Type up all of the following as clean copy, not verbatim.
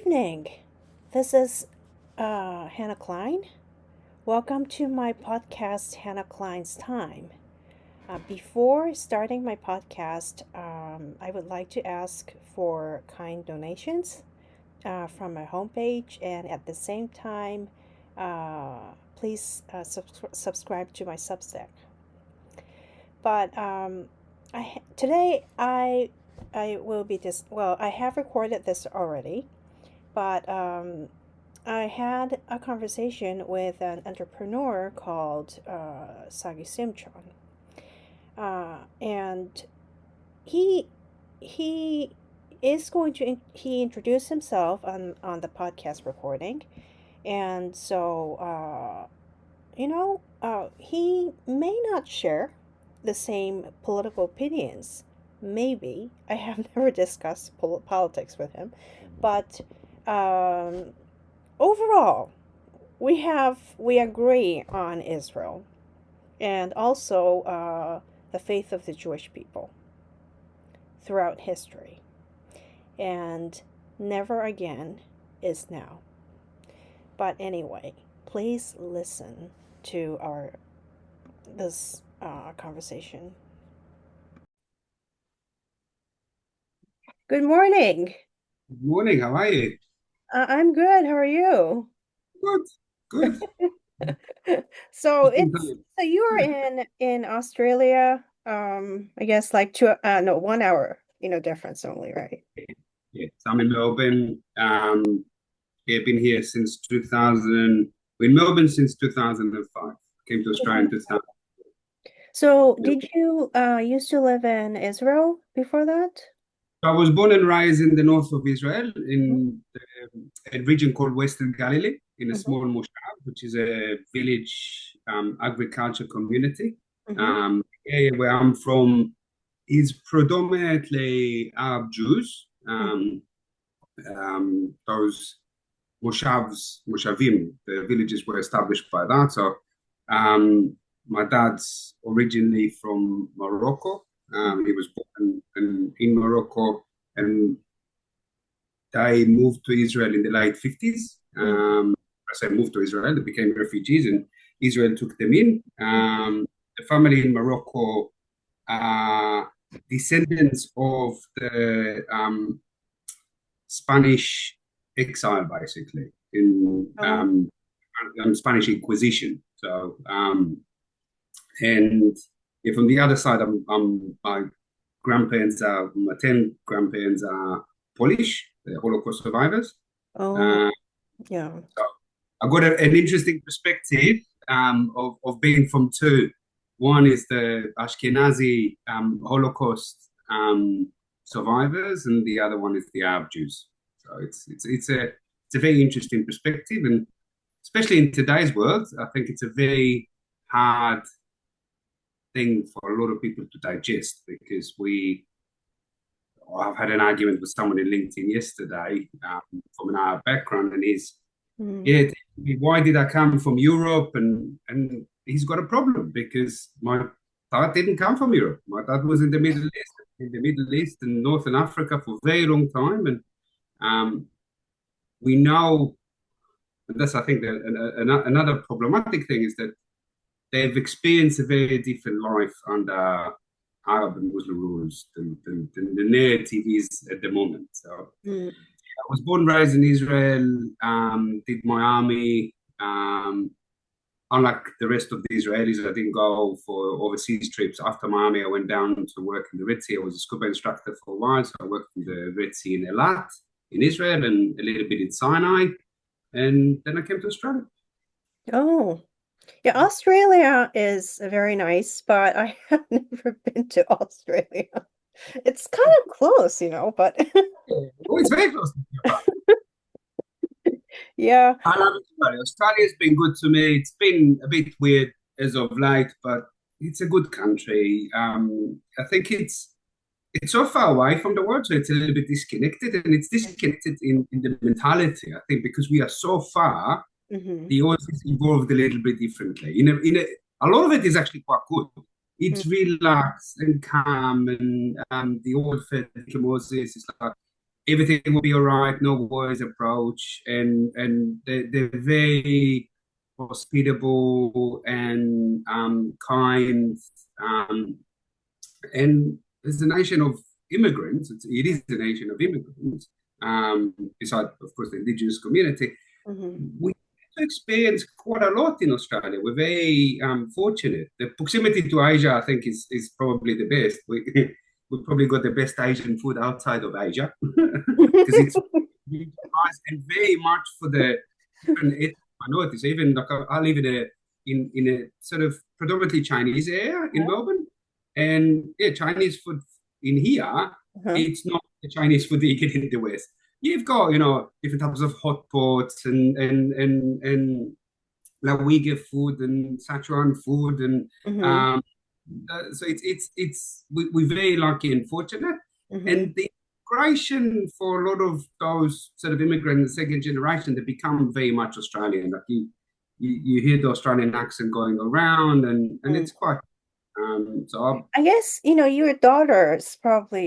evening. This is Hannah Klein. Welcome to my podcast, Hannah Klein's Time. Before starting my podcast, I would like to ask for kind donations from my homepage, and at the same time, please subscribe to my Substack. But today I will be I have recorded this already, but I had a conversation with an entrepreneur called Sagi Simchon, and he is going to he introduced himself on the podcast recording, and so he may not share the same political opinions. Maybe I have never discussed politics with him, but overall, we agree on Israel and also the faith of the Jewish people throughout history, and never again is now. But anyway, please listen to this conversation. Good morning. Good morning. How are you? I'm good. How are you? Good. Good. So you're in Australia. I guess like 1 hour, difference only, right? Yes, I'm in Melbourne. I've been here since 2000. We're in Melbourne since 2005. Came to Australia in 2000. So did you used to live in Israel before that? I was born and raised in the north of Israel, in a region called Western Galilee, in a Mm-hmm. small moshav, which is a village agriculture community. Mm-hmm. Area where I'm from is predominantly Arab Jews. Those moshavim, the villages were established by that. So my dad's originally from Morocco. He was born in Morocco, and they moved to Israel in the late 50s. I say moved to Israel, they became refugees, and Israel took them in. The family in Morocco are descendants of the Spanish exile, basically, in Spanish Inquisition. So, and from the other side, my maternal grandparents are Polish, the Holocaust survivors. Oh, yeah. So I got an interesting perspective of being from two. One is the Ashkenazi Holocaust survivors, and the other one is the Arab Jews. So it's a very interesting perspective, and especially in today's world, I think it's a very hard thing for a lot of people to digest, because I've had an argument with someone in LinkedIn yesterday from an Arab background, and why did I come from Europe? And he's got a problem, because my dad didn't come from Europe. My dad was in the Middle East and Northern Africa for a very long time, and we know, and that's, I think, another problematic thing is that they've experienced a very different life under Arab and Muslim rules than the narrative is at the moment. So I was born and raised in Israel, did my army. Unlike the rest of the Israelis, I didn't go for overseas trips. After my army, I went down to work in the Red Sea. I was a scuba instructor for a while, so I worked in the Red Sea in Eilat, in Israel, and a little bit in Sinai. And then I came to Australia. Oh, yeah, Australia is very nice, but I have never been to Australia. It's kind of close, but Oh, it's very close to Japan. yeah. I love Australia. Australia's been good to me. It's been a bit weird as of late, but it's a good country. I think it's so far away from the world, so it's a little bit disconnected, and it's disconnected in the mentality. I think because we are so far, the old is evolved a little bit differently. A lot of it is actually quite good. It's relaxed and calm, and the old Federico Moses is like everything will be all right, no worries approach, and they're very hospitable and kind, um, and it's a nation of immigrants. It is a nation of immigrants. Besides, of course, the indigenous community, Mm-hmm. we experience quite a lot in Australia. We're very fortunate. The proximity to Asia, I think, is probably the best. We probably got the best Asian food outside of Asia because it's nice and very much for the different ethnic minorities. Even like I live in a sort of predominantly Chinese area in Uh-huh. Melbourne, and yeah, Chinese food in here, Uh-huh. it's not the Chinese food that you get in the West. You've got, different types of hot pots and La Uyghur food and Sichuan food, and Mm-hmm. um, so we're very lucky and fortunate, Mm-hmm. and the migration for a lot of those sort of immigrants, second generation, they become very much Australian. Like you hear the Australian accent going around, and it's quite so I guess, your daughters probably,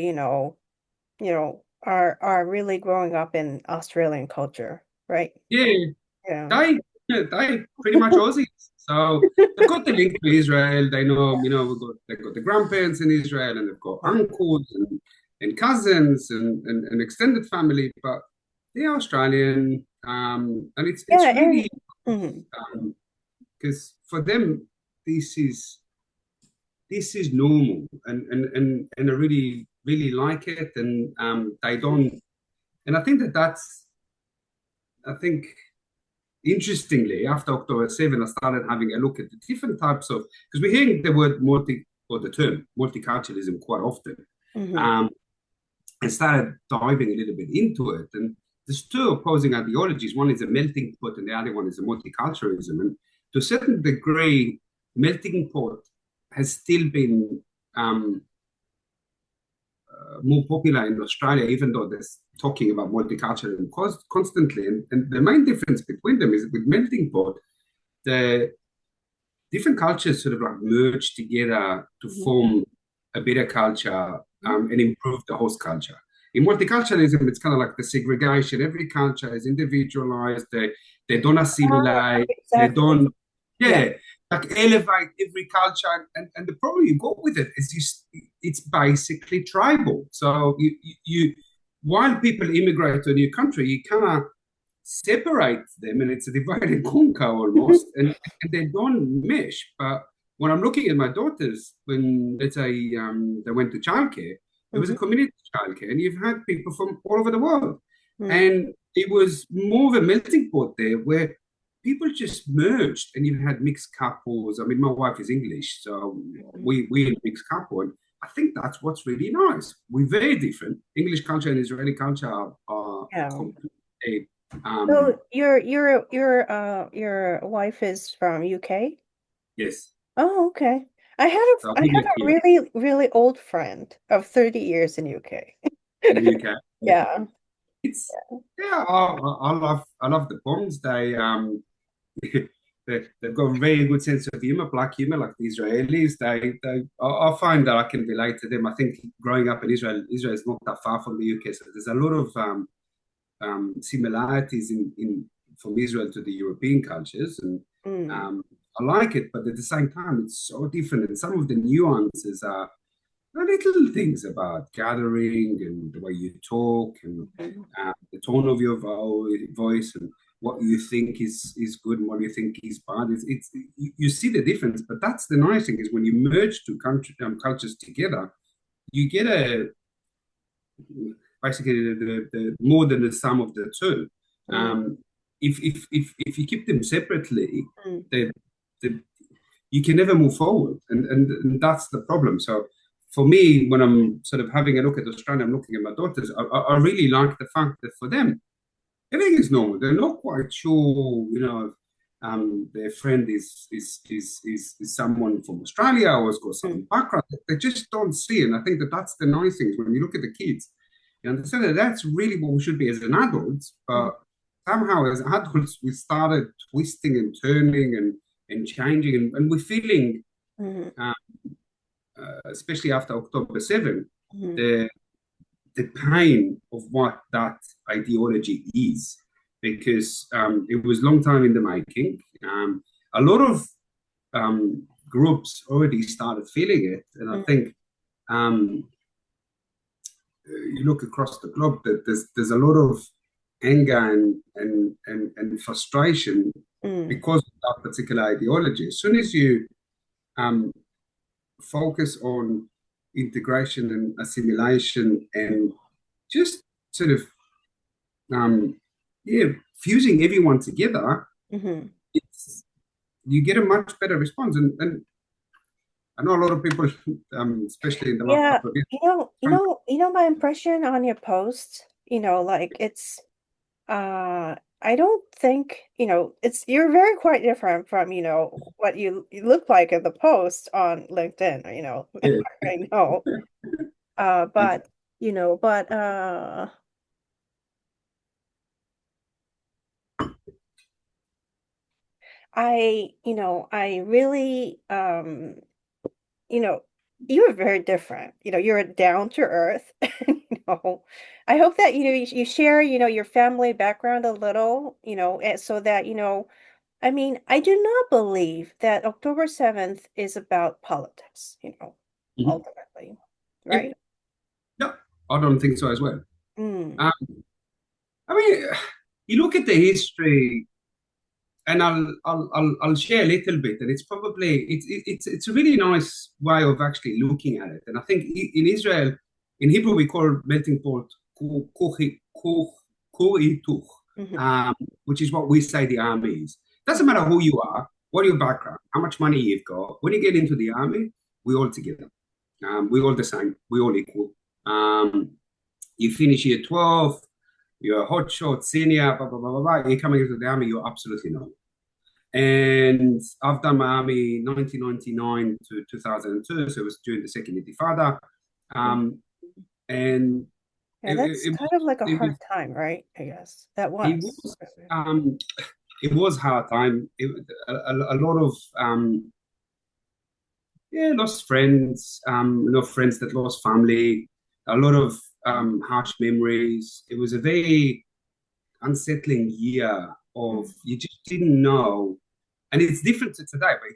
are really growing up in Australian culture, right? yeah, Yeah. they pretty much Aussies. So they've got the link to Israel. They know, they've got the grandparents in Israel, and they've got uncles and cousins and extended family, but they're Australian. And it's Yeah, and really mhm. because for them this is normal, and I really really like it, and they don't. And I think I think interestingly, after October 7, I started having a look at the different types of, because we're hearing the word or the term multiculturalism quite often, Mhm. um, and started diving a little bit into it. And there's two opposing ideologies. One is a melting pot, and the other one is a multiculturalism. And to a certain degree, melting pot has still been um, more popular in Australia, even though they're talking about multiculturalism constantly. And the main difference between them is with melting pot, the different cultures sort of like merge together to Mhm. form a better culture, and improve the host culture. In multiculturalism, it's kind of like the segregation. Every culture is individualized. They don't assimilate. They Exactly. don't, Yeah. yeah, like elevate every culture. And the problem you got with it is it's basically tribal. So while people immigrate to a new country, you kind of separate them, and it's a divide and conquer almost, and they don't mesh. But when I'm looking at my daughters, when let's say they went to childcare, it was a Mhm. community childcare, and you've had people from all over the world, Mhm. and it was more of a melting pot there where people just merged, and you had mixed couples. I mean, my wife is English, so we had mixed couple, and I think that's what's really nice. We're very different. English culture and Israeli culture are Yeah. completely um, So your wife is from UK? yes. Oh, okay. So I we have live a here really, really old friend of 30 years in UK. in the UK. Yeah. Yeah. It's yeah, I love the Bonds. They've got a very good sense of humor, black humor, like the Israelis. I find that I can relate to them. I think growing up in Israel is not that far from the UK, so there's a lot of similarities in from Israel to the European cultures, and Mm. um, I like it. But at the same time, it's so different, and some of the nuances are the little things about gathering and the way you talk, and Mhm. the tone of your voice, and what you think is good and what you think is bad. You see the difference, but that's the nice thing is when you merge two cultures together, you get a basically the more than the sum of the two. Mm. If you keep them separately, Mm. they, they you can never move forward, and that's the problem. So for me, when I'm sort of having a look at Australia, I'm looking at my daughters. I really like the fact that for them, everything is normal. They're not quite sure, their friend is someone from Australia or has got Mm. some background. They just don't see, and I think that that's the nice thing is when you look at the kids, you understand that that's really what we should be as an adult. Mm. But somehow, as adults, we started twisting and turning and changing, and we're feeling, Mhm. especially after October 7, Mhm. the the pain of what that ideology is, because it was a long time in the making. A lot of groups already started feeling it, and I Mm, think um, you look across the globe that there's a lot of anger and frustration mm, because of that particular ideology. As soon as you um, focus on integration and assimilation and just sort of um, yeah, fusing everyone together, mhm. it's you get a much better response. And I know a lot of people, especially in the last Yeah, couple of years, my impression on your post, like I don't think, you're very quite different from, what you look like in the post on LinkedIn, yeah, I know. thanks. But, but I really you know, you're very different. You're down to earth. I hope that you share, your family background a little, so that, I mean, I do not believe that October 7th is about politics, Mhm. ultimately, Yeah, right? no, I don't think so as well. Mm, Um, I mean, you look at the history, and I'll share a little bit, and it's probably it's a really nice way of actually looking at it. And I think in Israel, in Hebrew, we call melting pot ku'ituch, mhm, um, which is what we say the army is. Doesn't matter who you are, what your background, how much money you've got. When you get into the army, we all together. We all the same. We all equal. You finish year 12, you're a hot shot senior, blah, blah, blah, blah, blah. You're coming into the army, you're absolutely not. And I've done my army 1999 to 2002, so it was during the second Intifada. mhm. Um, and Yeah, that's it kind of like a it was hard time, right? I guess that it was. was um, it was hard time. A lot of yeah, lost friends, friends that lost family, a lot of harsh memories. It was a very unsettling year of Mm, you just didn't know, and it's different to today, but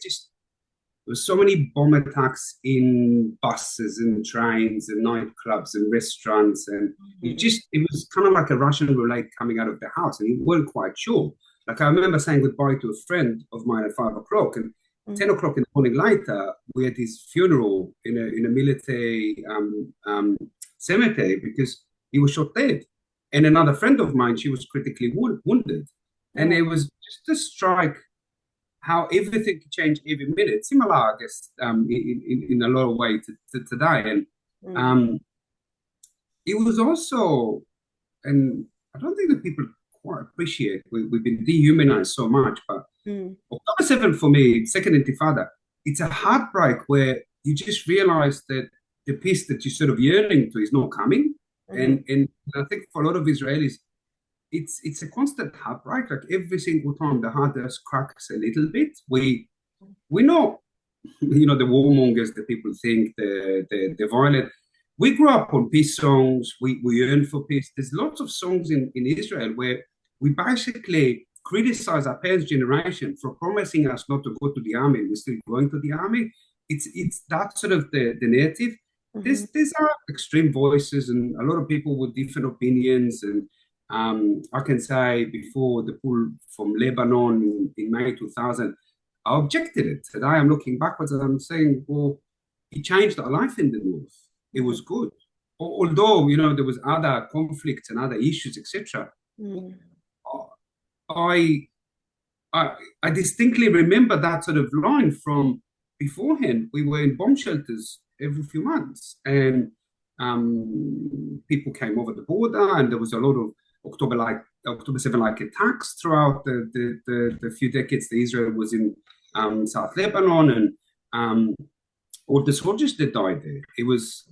there was so many bomb attacks in buses and trains and nightclubs and restaurants, and mhm, it was kind of like a Russian roulette coming out of the house, and you weren't quite sure. Like I remember saying goodbye to a friend of mine at 5 o'clock, and mhm, 10 o'clock in the morning later, we had his funeral in a military cemetery because he was shot dead. And another friend of mine, she was critically wounded, and yeah. it was just a strike how everything could change every minute. Similar, I guess, in a lot of ways to today. And Mm, um, it was also, and I don't think that people quite appreciate, we've been dehumanized so much, but mm, October 7th for me, Second Intifada, it's a heartbreak where you just realize that the peace that you're sort of yearning to is not coming. mhm, And I think for a lot of Israelis, it's a constant heartbreak. Like every single time the heart just cracks a little bit. We're not, the warmongers that people think, the violent. We grew up on peace songs. We yearn for peace. There's lots of songs in Israel where we basically criticize our parents' generation for promising us not to go to the army. We're still going to the army. It's that sort of the narrative. mhm, There's are extreme voices and a lot of people with different opinions. And I can say before the pull from Lebanon in May 2000, I objected it. Today I'm looking backwards and I'm saying, well, it changed our life in the north. It mhm, was good. Although, there was other conflicts and other issues, etc. mm, I, I distinctly remember that sort of line from beforehand. We were in bomb shelters every few months, and people came over the border, and there was a lot of October 7 like attacks throughout the few decades that Israel was in South Lebanon, and all the soldiers that died there. It was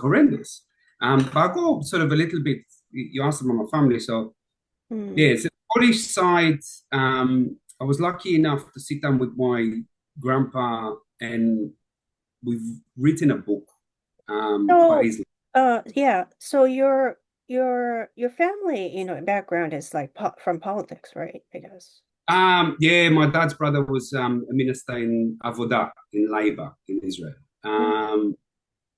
horrendous. But I go sort of a little bit. You asked about my family, so mm. yeah, so Polish side. I was lucky enough to sit down with my grandpa, and we've written a book about So, his life. Yeah. So your family, background is like po from politics, right? I guess. Yeah, my dad's brother was a minister in Avodah in Labour in Israel. Mm,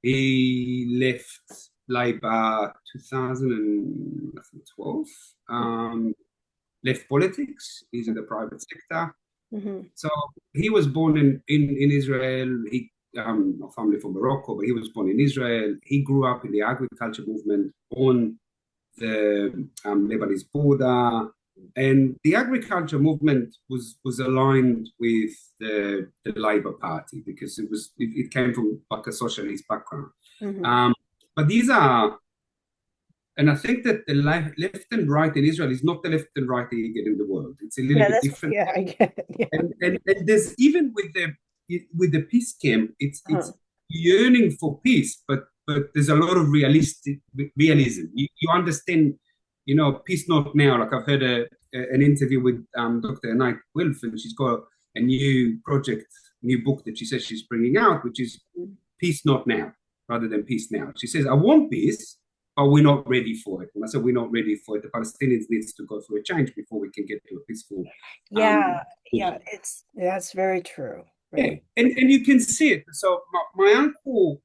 He left Labour 2012. Left politics. He's in the private sector. mm-hmm. So he was born in Israel. He not family from Morocco, but he was born in Israel. He grew up in the agriculture movement on the Lebanese border, and the agriculture movement was aligned with the Labour Party because it came from like a socialist background. Mm-hmm. Um, but these are, and I think that the left and right in Israel is not the left and right that you get in the world. It's a little Yeah, bit that's different. yeah, I get it. Yeah. And there's even with the peace camp, Uh-huh. it's yearning for peace, but there's a lot of realism. You understand, peace not now. Like I've heard an interview with Dr. Anait Wilf, and she's got a new book that she says she's bringing out, which is peace not now, rather than peace now. She says, I want peace, but we're not ready for it. And I said, we're not ready for it. The Palestinians needs to go through a change before we can get to a peaceful Yeah, yeah, solution. that's very true. Yeah, Really. and you can see it. So my uncle,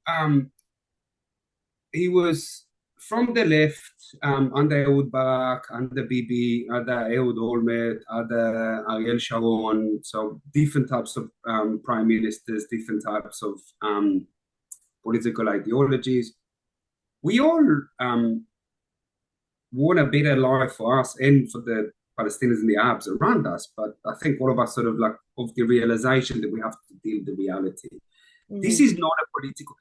he was from the left, under Ehud Barak, under Bibi, under Ehud Olmert, under Ariel Sharon. So different types of prime ministers, different types of political ideologies. We all want a better life for us and for the Palestinians and the Arabs around us. But I think all of us sort of like of the realization that we have to deal with the reality. This Hmm. is not a political.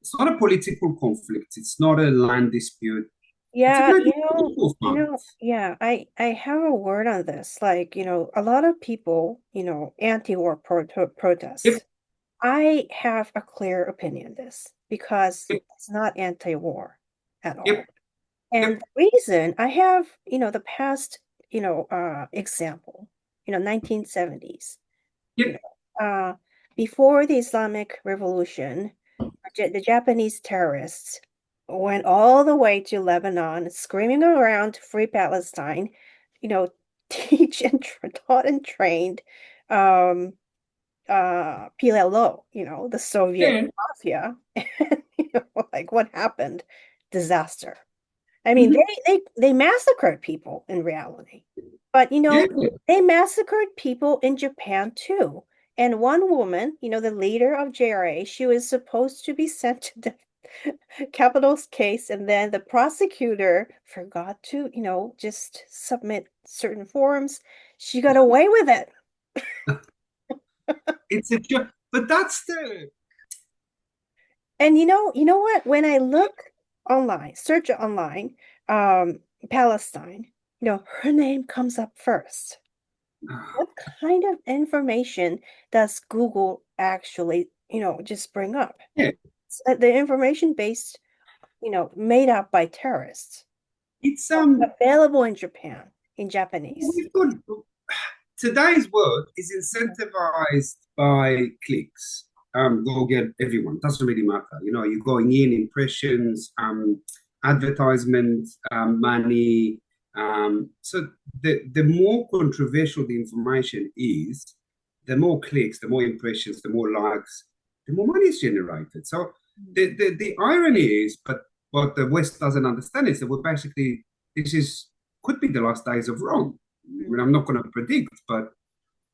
It's not a political conflict. It's not a land dispute. It's a Yeah, bloody political fight. yeah, I have a word on this. Like, a lot of people, anti-war Yep, protests. I have a clear opinion on this because yep, it's not anti-war at yep, all. yep, And the reason I have, the past, example, 1970s, you yep. know, before the Islamic Revolution, the Japanese terrorists went all the way to Lebanon, screaming around free Palestine, you know, teach and taught and trained um, PLO, the Soviet Yeah. mafia. And, like what happened? Disaster. I mean, Mhm. they massacred people in reality, but Yeah. they massacred people in Japan too. And one woman, the leader of JRA, she was supposed to be sent to the capital's case, and then the prosecutor forgot to, just submit certain forms. She got away with it. It's a joke. But that's the And you know what? When I look online, search online, Palestine, her name comes up first. What kind of information does Google actually, just bring up? yeah. The information based, made up by terrorists, It's available in Japan, in Japanese. we've got today's world is incentivized by clicks. Go get everyone. Doesn't really matter. You're going in impressions, advertisement, money. So the more controversial the information is, the more clicks, the more impressions, the more likes, the more money is generated. So the irony is, but what the West doesn't understand is that we're basically this is could be the last days of Rome. I mean, I'm not going to predict, but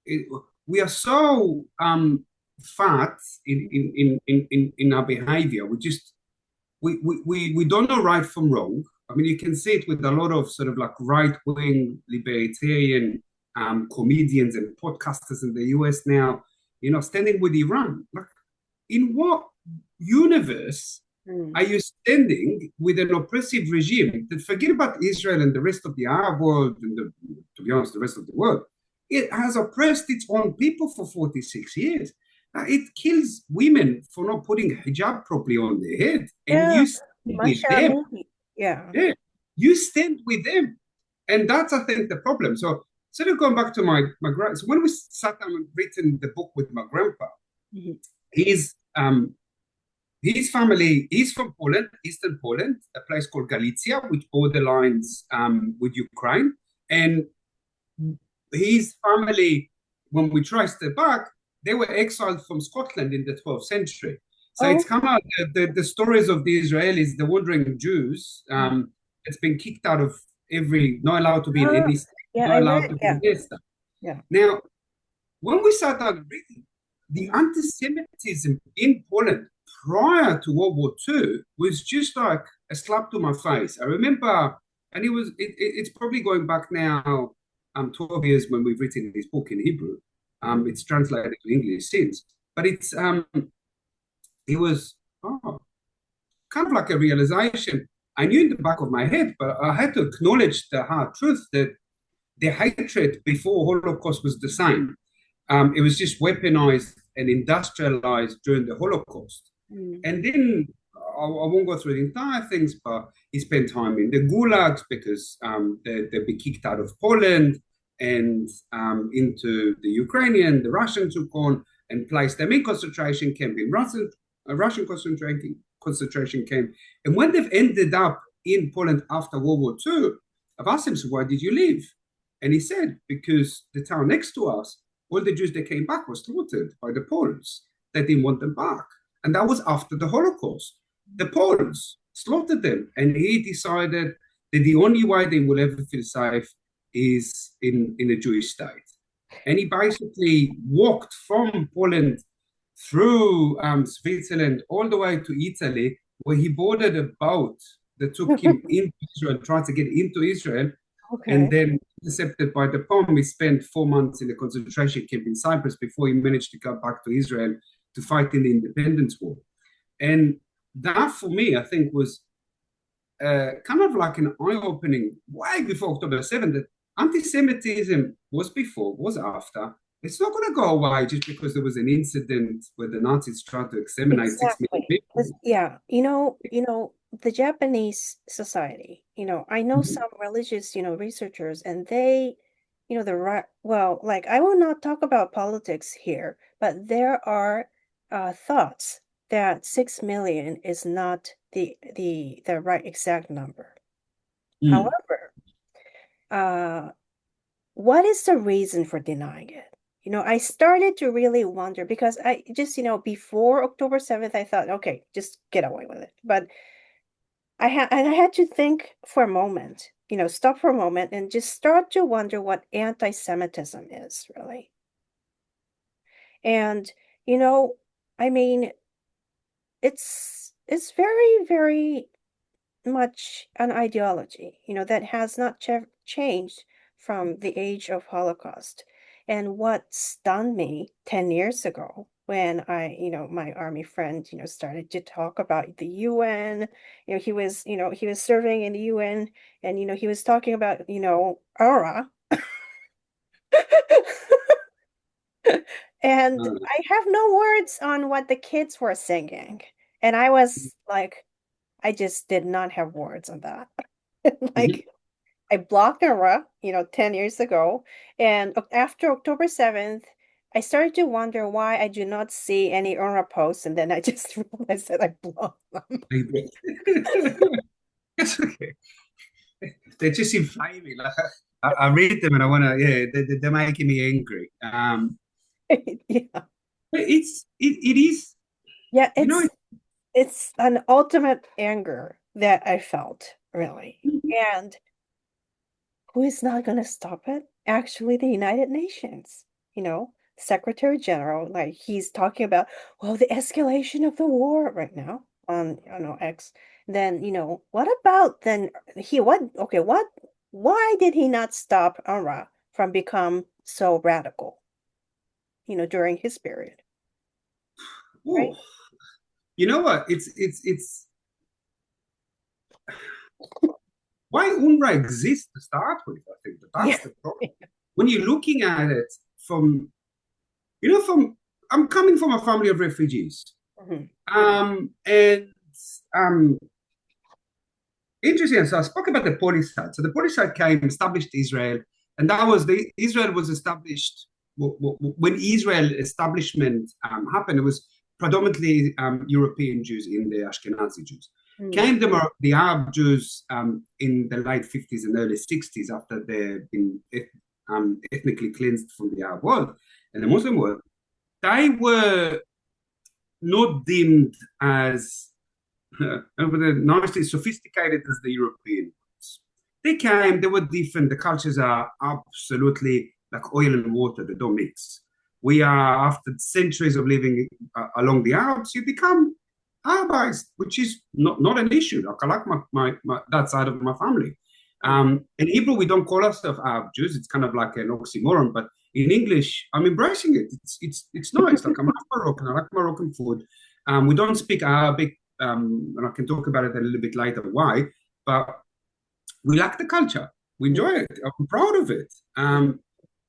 it, we are so fat in our behavior. We don't know right from wrong. I mean, you can see it with a lot of sort of like right wing libertarian comedians and podcasters in the US now. Standing with Iran. Like, in what universe Mm. are you standing with an oppressive regime that forget about Israel and the rest of the Arab world and to be honest, the rest of the world? It has oppressed its own people for 46 years. It kills women for not putting hijab properly on their head, and Yeah, you stand with Masha them. movie. Yeah. Yeah, you stand with them, and that's I think the problem. So sort of going back to my grand. So when we sat down and written the book with my grandpa, Mhm. he's his family, he's from Poland, Eastern Poland, a place called Galicia, which borderlines with Ukraine. And his family, when we traced it back, they were exiled from Scotland in the 12th century. So Oh, it's come out the stories of the Israelis, the wandering Jews, mm. it's been kicked out of not allowed to be in Ah, any state, yeah, I not read. allowed to be Yeah, in this stuff. yeah. Now, when we sat down and read it, the Mm. anti-Semitism in Poland prior to World War II was just like a slap to my face. I remember, and it's probably going back now 12 years when we've written this book in Hebrew. Mhm. It's translated to English since, but it was kind of like a realization. I knew in the back of my head, but I had to acknowledge the hard truth that the hatred before Holocaust was the same. It was just weaponized and industrialized during the Holocaust. Mm. And then I won't go through the entire things, but he spent time in the gulags because they'd be kicked out of Poland and into the Ukrainian. The Russians took on and placed them in concentration camp in Russian concentration camp. And when they've ended up in Poland after World War II, I've asked him, so why did you leave? And he said, because the town next to us, all the Jews that came back were slaughtered by the Poles. They didn't want them back. And that was after the Holocaust. The Poles slaughtered them. And he decided that the only way they will ever feel safe is in a Jewish state. And he basically walked from Poland through Switzerland all the way to Italy, where he boarded a boat that took him into Israel, tried to get into Israel, and Okay. then intercepted by the POM. He spent 4 months in a concentration camp in Cyprus before he managed to go back to Israel to fight in the independence war. And that, for me, I think was kind of like an eye-opening way before October 7th that anti-Semitism was before, was after. It's not going to go away just because there was an incident where the Nazis tried to exterminate 6 million Exactly. people. Yeah, the Japanese society, I know Mhm. some religious, researchers, and they, the right, well, like I will not talk about politics here, but there are thoughts that 6 million is not the right exact number. Mm. However, uh, what is the reason for denying it? I started to really wonder because I just, before October 7th, I thought, okay, just get away with it. But I had to think for a moment, stop for a moment and just start to wonder what anti-Semitism is really. And, you know, I mean, it's very, very much an ideology, that has not changed from the age of Holocaust. And what stunned me 10 years ago when my army friend, started to talk about the UN, he was serving in the UN and, he was talking about, UNWRA. And Uh, I have no words on what the kids were singing. And I was like, I just did not have words on that. mhm. Like, I blocked Aura, 10 years ago. And after October 7th, I started to wonder why I do not see any Aura posts. And then I just realized that I blocked them. It's okay. They just seem flaming. Like, I read them and I want to, yeah, they're making me angry. Yeah. But it is, Yeah, you know, it's an ultimate anger that I felt, really. And who is not going to stop it? Actually, the United Nations, Secretary General, like he's talking about, well, the escalation of the war right now on, X. Then, what about then why did he not stop UNRWA from become so radical, during his period, right? oh, you know what? It's why UNRWA exists to start with. I think Yeah. that's the problem. When you're looking at it from, from I'm coming from a family of refugees, Mhm. and um, interesting. So I spoke about the Polisad. So the Polisad came, established Israel, and that was Israel was established when Israel establishment happened. It was predominantly European Jews in the Ashkenazi Jews. Mm. Came the Arab Jews in the late 50s and early 60s after they've been ethnically cleansed from the Arab world and the Muslim world. They were not deemed as nicely sophisticated as the European ones. They came, they were different. The cultures are absolutely like oil and water, they don't mix. We are, after centuries of living along the Alps, you become Arabized, which is not an issue. Like I like that side of my family. In Hebrew, we don't call ourselves Arab Jews. It's kind of like an oxymoron, but in English, I'm embracing it. It's nice. Like I'm Moroccan. I like Moroccan food. We don't speak Arabic, and I can talk about it a little bit later why. But we like the culture. We enjoy it. I'm proud of it.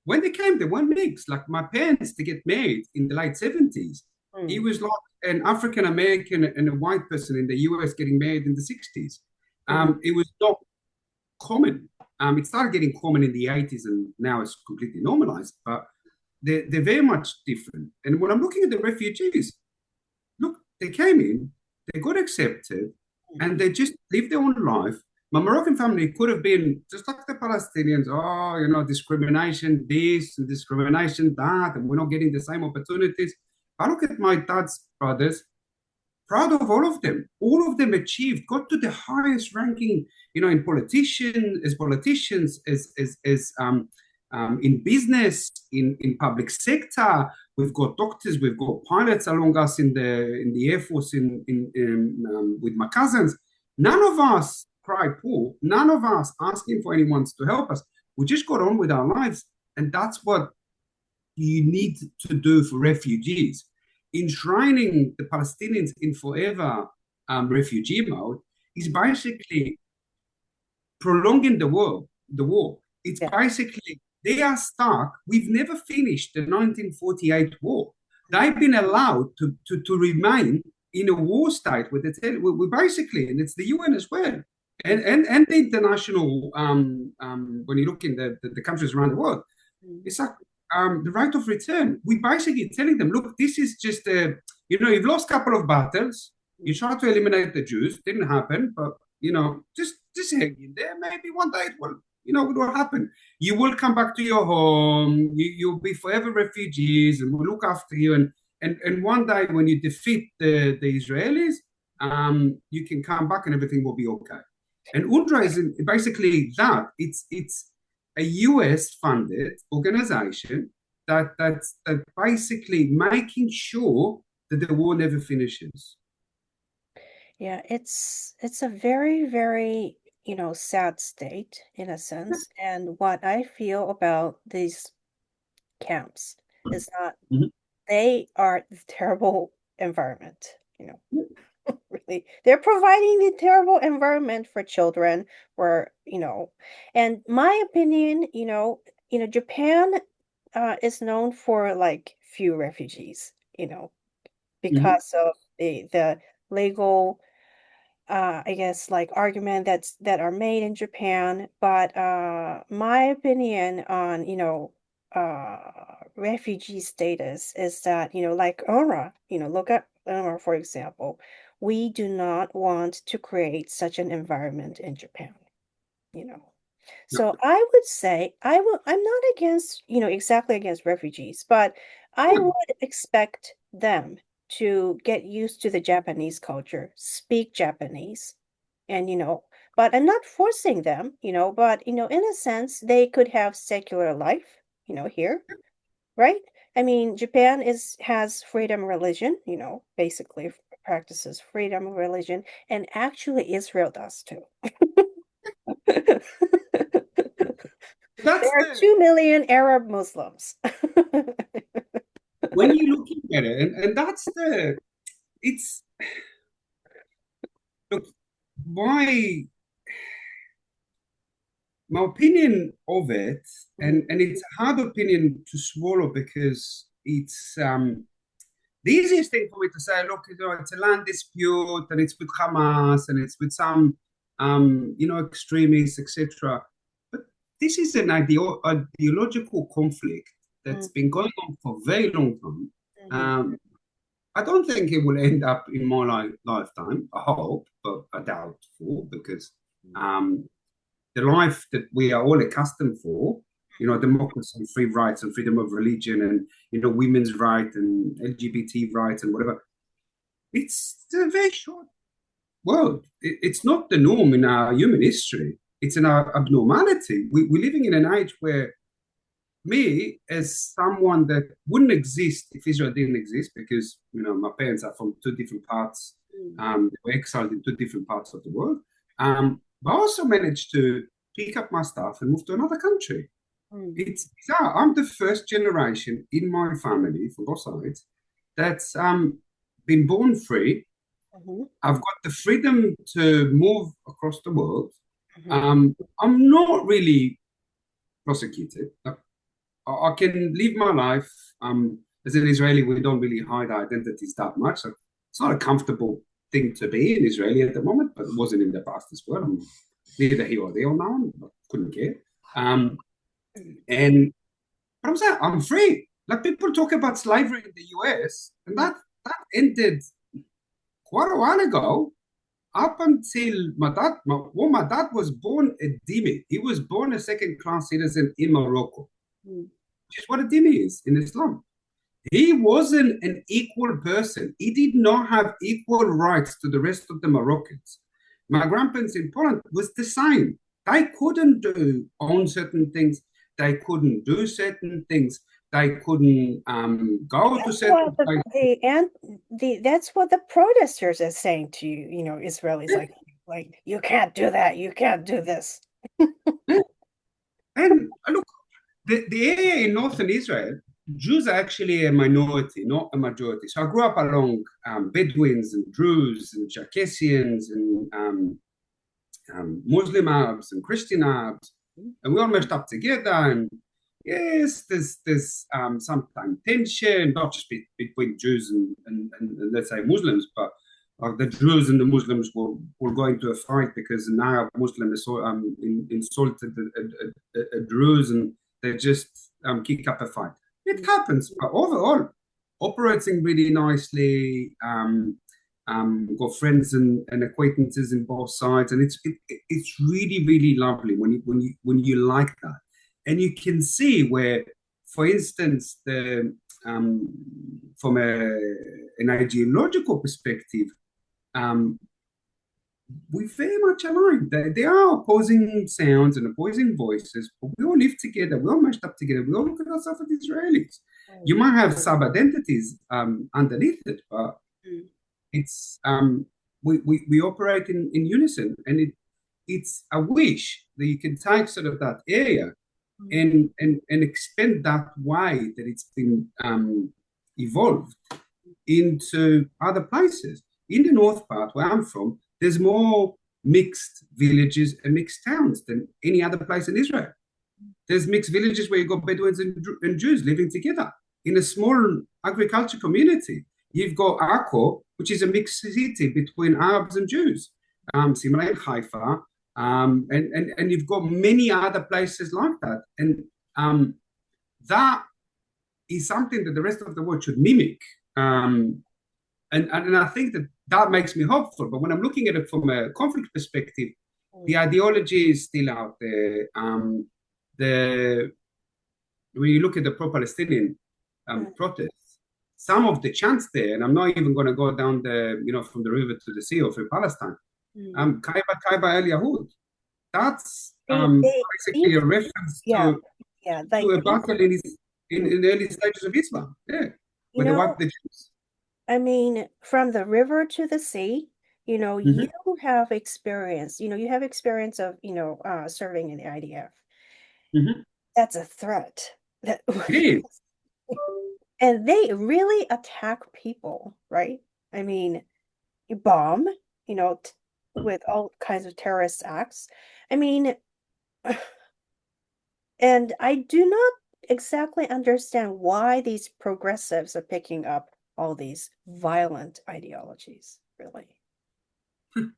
When they came, they weren't mixed. Like my parents, to get married in the late 70s, it was like an African American and a white person in the US getting married in the 60s. It was not common. It started getting common in the 80s and now it's completely normalized, but they're very much different. And when I'm looking at the refugees, look, they came in, they got accepted, and they just lived their own life. My Moroccan family could have been just like the Palestinians, discrimination this and discrimination that, and we're not getting the same opportunities. I look at my dad's brothers, proud of all of them. All of them achieved, got to the highest ranking, in politicians, in business, in public sector. We've got doctors, we've got pilots along us in the Air Force with my cousins. None of us cry poor. None of us asking for anyone to help us. We just got on with our lives. And that's what you need to do for refugees. Enshrining the Palestinians in forever refugee mode is basically prolonging the war. It's basically, they are stuck. We've never finished the 1948 war. They've been allowed to remain in a war state with we basically, and it's the UN as well, and the international, when you look in the countries around the world, it's like the right of return. We basically telling them, look, this is just you've lost a couple of battles. You try to eliminate the Jews, didn't happen, but just hang in there. Maybe one day it will happen. You will come back to your home. You'll be forever refugees, and we'll look after you. And one day when you defeat the Israelis, you can come back and everything will be okay. And UNWRA is basically that. It's a US-funded organization that's basically making sure that the war never finishes. Yeah, it's a very, very, sad state in a sense. And what I feel about these camps is that they are the terrible environment, really. They're providing the terrible environment for children where, and my opinion, Japan is known for like few refugees, because of the legal I guess like argument that are made in Japan. But my opinion on, refugee status is that, like UNRWA, look at UNRWA, for example. We do not want to create such an environment in Japan, you know. So I would say I'm not against, exactly against refugees, but I would expect them to get used to the Japanese culture, speak Japanese, and but I'm not forcing them, but in a sense they could have secular life, here, right? I mean, Japan has freedom religion, basically practices freedom of religion, and actually Israel does too. That's There are 2 million Arab Muslims. when you look at it, and that's it's look, my opinion of it, and it's a hard opinion to swallow because it's the easiest thing for me to say, look, it's a land dispute and it's with Hamas and it's with some extremists, etc. But this is an ideological conflict that's been going on for a very long time. I don't think it will end up in my lifetime. I hope, but I doubt for because um, the life that we are all accustomed for, democracy, free rights, and freedom of religion, and women's rights and LGBT rights and whatever. It's a very short world. It's not the norm in our human history. It's an abnormality. We're living in an age where me, as someone that wouldn't exist if Israel didn't exist, because my parents are from two different parts, they were exiled in two different parts of the world. But I also managed to pick up my stuff and move to another country. It's bizarre. I'm the first generation in my family from both sides that's been born free. I've got the freedom to move across the world. I'm not really prosecuted. I can live my life. As an Israeli, we don't really hide our identities that much. So it's not a comfortable thing to be in Israeli at the moment, but it wasn't in the past as well. I'm neither here or there now. I couldn't care. But I'm saying I'm free. Like people talk about slavery in the US, and that ended quite a while ago. Up until my dad was born a dhimmi. He was born a second-class citizen in Morocco, which is what a dhimmi is in Islam. He wasn't an equal person. He did not have equal rights to the rest of the Moroccans. My grandparents in Poland was the same. They couldn't own certain things. They couldn't do certain things. They couldn't go to certain places. That's what the protesters are saying to Israelis, like you can't do that, you can't do this. And look, the area in northern Israel, Jews are actually a minority, not a majority. So I grew up along Bedouins and Druze and Circassians and Muslim Arabs and Christian Arabs, and we all meshed up together. And yes, there's sometimes tension, not just between Jews and let's say Muslims, but the Druze and the Muslims will go into a fight because an Arab Muslim insulted a Druze, and they just kick up a fight. It happens, but overall, operating really nicely. Got friends and acquaintances in both sides, and it's really really lovely when you like that, and you can see where, for instance, from an ideological perspective, we very much aligned. There are opposing sounds and opposing voices, but we all live together. We all mashed up together. We all look at ourselves as Israelis. You might have sub-identities underneath it, but it's we operate in unison, and it's a wish that you can take sort of that area and expand that way that it's been evolved into other places. In the north part where I'm from, there's more mixed villages and mixed towns than any other place in Israel. There's mixed villages where you've got Bedouins and Jews living together in a small agriculture community. You've got Akko, which is a mixed city between Arabs and Jews, Simra and Haifa, and you've got many other places like that. And that is something that the rest of the world should mimic. And I think that makes me hopeful. But when I'm looking at it from a conflict perspective, the ideology is still out there. When you look at the pro-Palestinian protests, some of the chants there, and I'm not even going to go down from the river to the sea or from Palestine. Kaiba Kaiba El Yahud. That's basically a reference to a battle in the early stages of Islam. Yeah, where they wiped the Jews. I mean, from the river to the sea, you have experience. You have experience of serving in the IDF. That's a threat. It is. And they really attack people, right? I mean, you bomb, with all kinds of terrorist acts. I mean, and I do not exactly understand why these progressives are picking up all these violent ideologies, really. I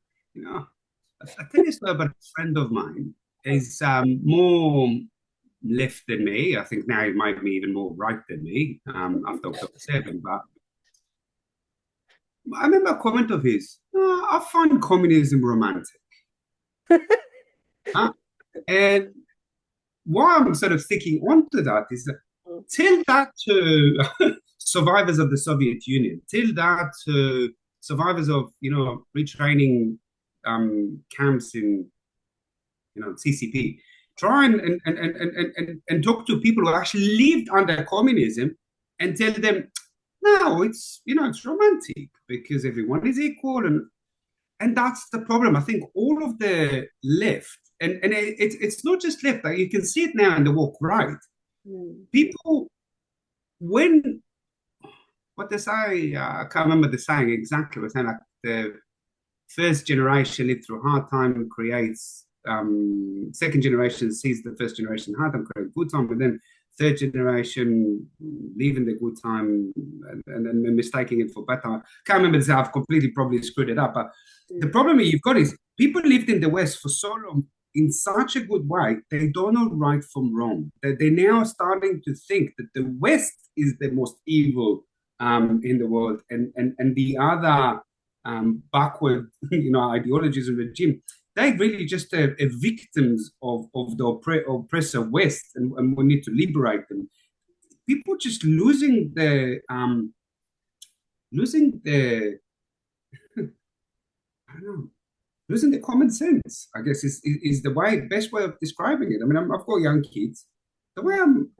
tell you so about a friend of mine is more left than me. I think now he might be even more right than me after October 7. But I remember a comment of his. I find communism romantic. Uh, and why I'm sort of sticking onto that is that tell that to survivors of the Soviet Union, tell that to survivors of, retraining camps in, CCP. Try and talk to people who actually lived under communism and tell them, no, it's romantic because everyone is equal, and that's the problem. I think all of the left, and it's not just left. Like you can see it now in the woke right. Mm. People, when what they say, I can't remember the saying exactly. But saying like the first generation lived through a hard time creates second generation sees the first generation hard time create good time, but then third generation leaving the good time and then mistaking it for bad time. I can't remember this. I've completely probably screwed it up. But the problem you've got is people lived in the West for so long in such a good way, they don't know right from wrong. They're now starting to think that the West is the most evil in the world, and the other backward, ideologies and regime, they're really just victims of the oppressor West, and we need to liberate them. People just losing the I don't know, losing the common sense. I guess is the best way of describing it. I mean, I've got young kids. The way I'm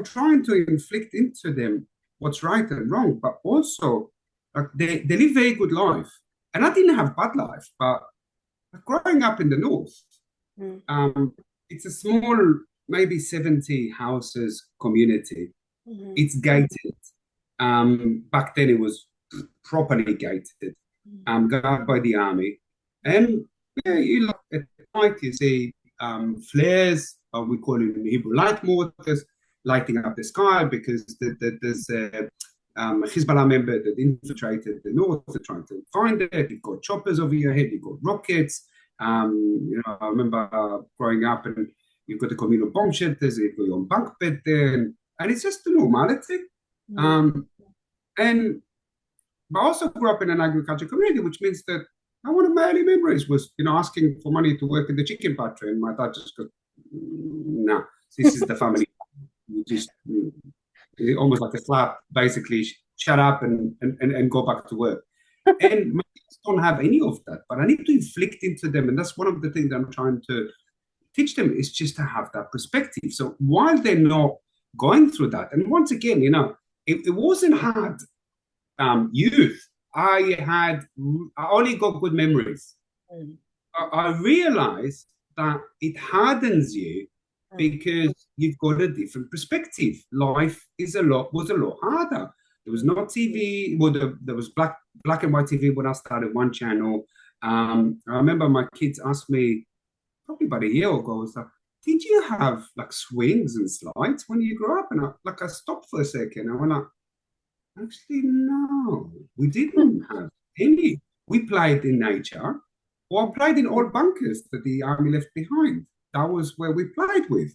trying to inflict into them what's right and wrong, but also like they live very good life, and I didn't have bad life, but growing up in the north, Mm. um, it's a small, maybe 70 houses community. Mhm. It's gated. Back then, it was properly gated, guarded by the army. And yeah, you look at night, you see flares, we call it in Hebrew light mortars, lighting up the sky because there's a Hezbollah member that infiltrated the north. They're trying to find it. You've got choppers over your head, you've got rockets. I remember growing up and you've got the communal bomb shelters, you've got your own bunk bed there, and it's just the normality. Mm. Um, and but I also grew up in an agriculture community, which means that one of my early memories was, asking for money to work in the chicken factory, and my dad just goes, "No, this is the family. You just almost like a slap, basically. Shut up and go back to work." And my kids don't have any of that, but I need to inflict into them, and that's one of the things that I'm trying to teach them is just to have that perspective. So while they're not going through that, and once again, it wasn't hard youth. I only got good memories. Mm. I realized that it hardens you Mm. because you've got a different perspective. Life was a lot harder. There was no TV. Well, there was black and white TV when I started one channel. I remember my kids asked me probably about a year ago, was like, did you have like swings and slides when you grew up? And I stopped for a second. I went like, actually, no, we didn't have any. We played in nature or played in old bunkers that the army left behind. That was where we played with.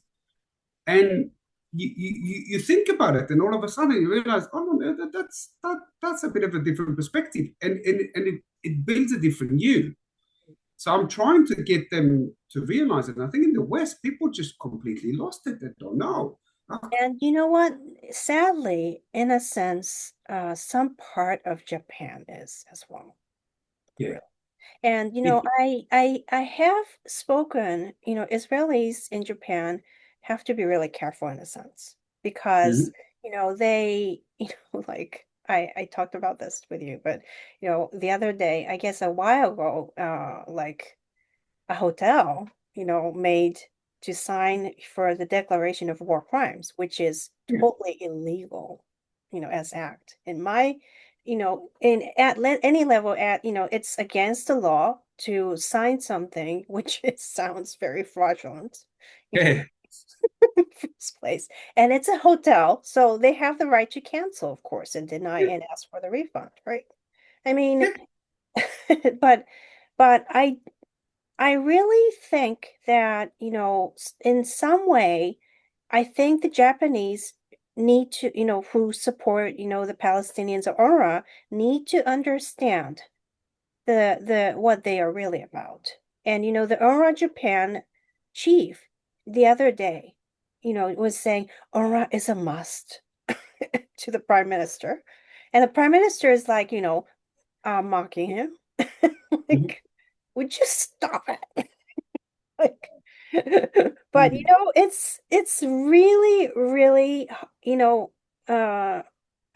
And you think about it, and all of a sudden you realize, oh no, that's a bit of a different perspective, and it builds a different you. So I'm trying to get them to realize it. And I think in the West, people just completely lost it. They don't know. And you know what? Sadly, in a sense, some part of Japan is as well. Yeah. Really. And It, I have spoken, Israelis in Japan have to be really careful in a sense because, Mhm. they, like I talked about this with you, but the other day, I guess a while ago, like a hotel, made to sign for the declaration of war crimes, which is Yeah. totally illegal, as act. In my, in any level it's against the law to sign something which sounds very fraudulent, you know, Yeah. in first place. And it's a hotel, so they have the right to cancel, of course, and deny Yeah. and ask for the refund, right? I mean, Yeah. but but I really think that, in some way, I think the Japanese need to, who support, the Palestinians or UNRWA need to understand the what they are really about. And the UNRWA Japan chief the other day, was saying UNRWA is a must to the prime minister. And the prime minister is like, mocking him. Mhm. Like, would you stop it? Like, but Mm. it's really, really, uh,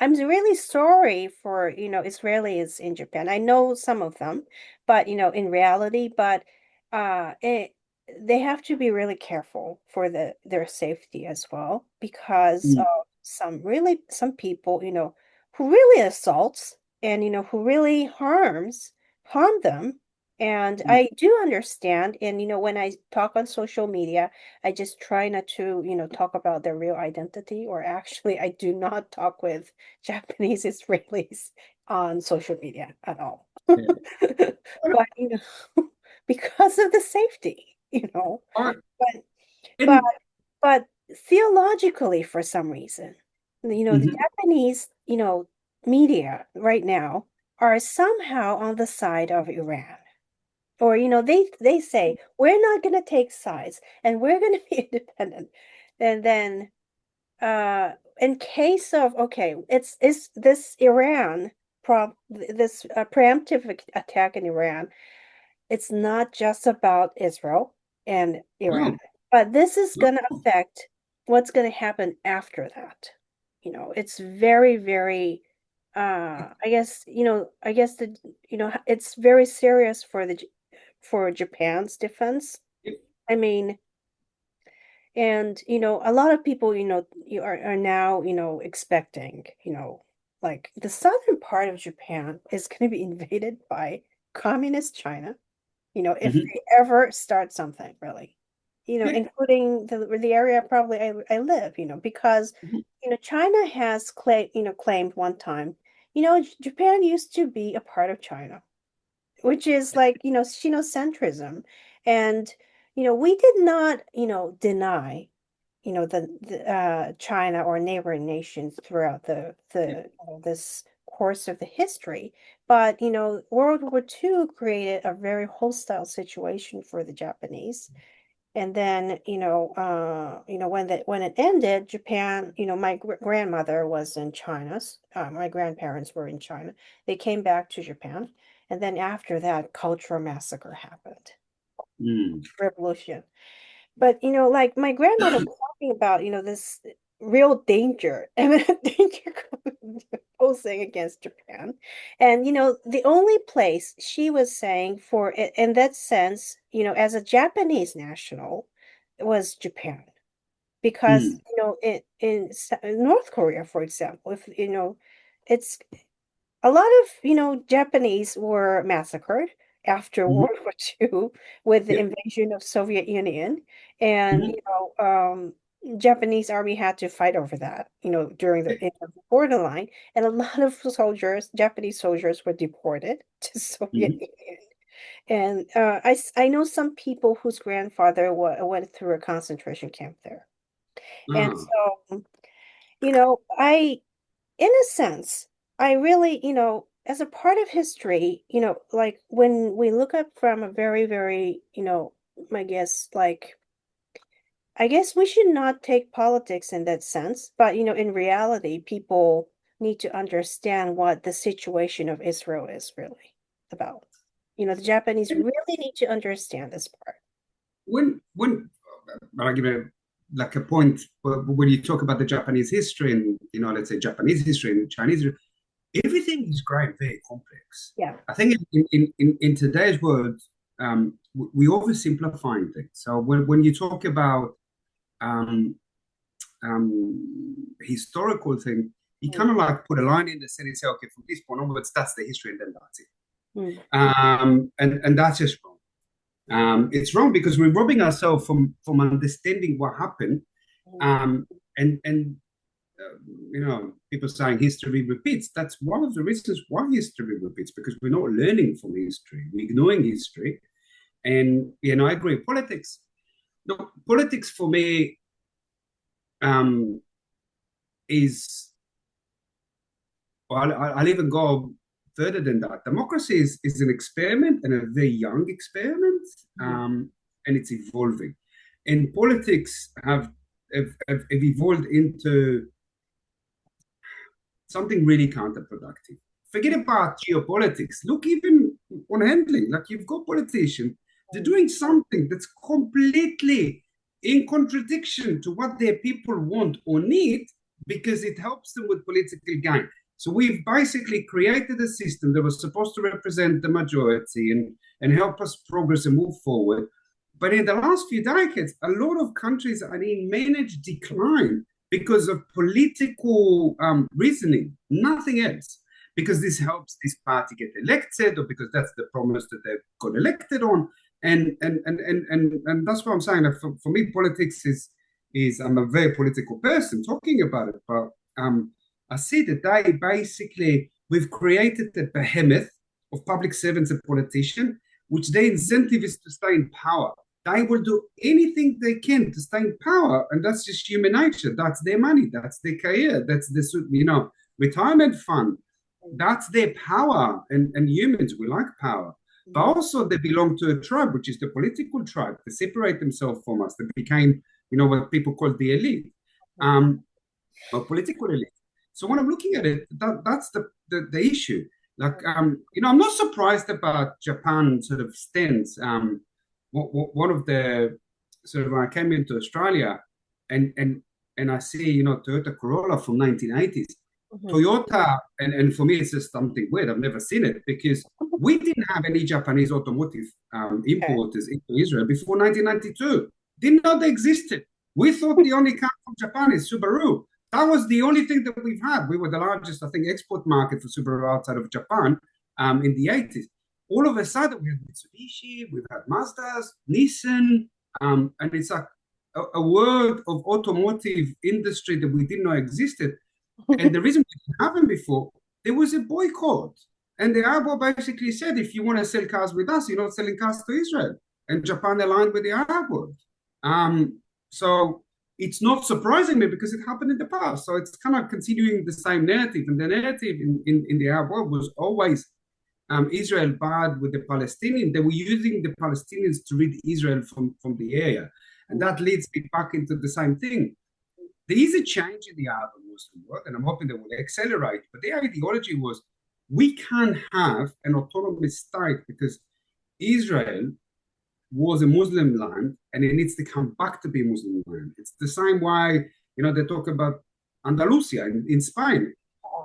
I'm really sorry for, Israelis in Japan. I know some of them, but in reality, but they have to be really careful for their safety as well because Mm. some people, who really assaults and who really harm them. And Mm. I do understand, and when I talk on social media, I just try not to, talk about their real identity, or actually, I do not talk with Japanese Israelis on social media at all. Yeah. But, because of the safety, All right. but but And but theologically, for some reason, the mhm. Japanese, media right now are somehow on the side of Iran. Or, they say, we're not going to take sides and we're going to be independent. And then, in case of, okay, it's this preemptive attack in Iran, it's not just about Israel and Iran, Oh, but this is going to oh. affect what's going to happen after that. It's very, very, I guess it's very serious for Japan's defense. I mean, and a lot of people, you are now, expecting, like the southern part of Japan is going to be invaded by communist China, if Mhm. they ever start something really, Yeah. including the area probably I live, because Mhm. China has claimed one time, Japan used to be a part of China, which is like, Sinocentrism. And, we did not, deny, China or neighboring nations throughout Yeah. this course of the history. But, World War II created a very hostile situation for the Japanese. And then, when it ended, Japan, my grandmother was in China. My grandparents were in China. They came back to Japan. And then after that, cultural massacre happened, Mm. revolution. But, like my grandmother was talking about, this real danger, imminent danger posing against Japan. And, the only place she was saying for it in that sense, as a Japanese national, was Japan. Because, Mm. in North Korea, for example, if, it's a lot of, Japanese were massacred after Mhm. World War II with the Yeah. invasion of Soviet Union. And, Mhm. Japanese army had to fight over that, during Yeah. in the borderline. And a lot of Japanese soldiers were deported to Soviet Mhm. Union. And I know some people whose grandfather went through a concentration camp there. And Ah. so, in a sense, I really, as a part of history, like when we look up from a very, very, I guess, I guess we should not take politics in that sense, but, in reality, people need to understand what the situation of Israel is really about. The Japanese And really need to understand this part. when I'll give a like a point, but when you talk about the Japanese history and let's say Japanese history and Chinese history, everything is growing very complex. Yeah. I think in today's world, we oversimplifying things. So when you talk about um, historical thing, you kind of like put a line in the city and say, okay, from this point onwards, that's the history, and then that's it. Mm-hmm. And that's just wrong. It's wrong because we're robbing ourselves from understanding what happened. And people saying history repeats. That's one of the reasons why history repeats, because we're not learning from history. We're ignoring history. And I agree. Politics. No, politics for me. Um, is, well, I'll even go further than that. Democracy is an experiment, and a very young experiment, and it's evolving. And politics have evolved into something really counterproductive. Forget about geopolitics. Look, even on handling, like you've got politicians, they're doing something that's completely in contradiction to what their people want or need because it helps them with political gain. So we've basically created a system that was supposed to represent the majority and help us progress and move forward. But in the last few decades, a lot of countries are in managed decline because of political reasoning, nothing else. Because this helps this party get elected, or because that's the promise that they've got elected on, and that's what I'm saying. That for me, politics is I'm a very political person talking about it, but I see that they basically we've created a behemoth of public servants and politicians, which their incentive is to stay in power. They will do anything they can to stay in power, and that's just human nature. That's their money, that's their career, that's the retirement fund. That's their power, and humans, we like power. But also they belong to a tribe, which is the political tribe. They separate themselves from us. They became, what people call the elite, or political elite. So when I'm looking at it, that's the issue. Like, I'm not surprised about Japan sort of stance. One of the sort of, when I came into Australia and I see, Toyota Corolla from 1980s. Toyota, and for me, it's just something weird. I've never seen it because we didn't have any Japanese automotive importers into Israel before 1992. Didn't know they existed. We thought the only car from Japan is Subaru. That was the only thing that we've had. We were the largest, I think, export market for Subaru outside of Japan in the 80s. All of a sudden, we had Mitsubishi, we've had Mazdas, Nissan, and it's like a world of automotive industry that we didn't know existed. And the reason we didn't have them before, there was a boycott. And the Arab world basically said, if you want to sell cars with us, you're not selling cars to Israel. And Japan aligned with the Arab world. So it's not surprising me because it happened in the past. So it's kind of continuing the same narrative. And the narrative in the Arab world was always Israel bad with the Palestinians. They were using the Palestinians to rid Israel from the area. And that leads me back into the same thing. There is a change in the Arab and Muslim world, and I'm hoping that will accelerate. But their ideology was, we can't have an autonomous state because Israel was a Muslim land, and it needs to come back to be a Muslim land. It's the same way, they talk about Andalusia in Spain,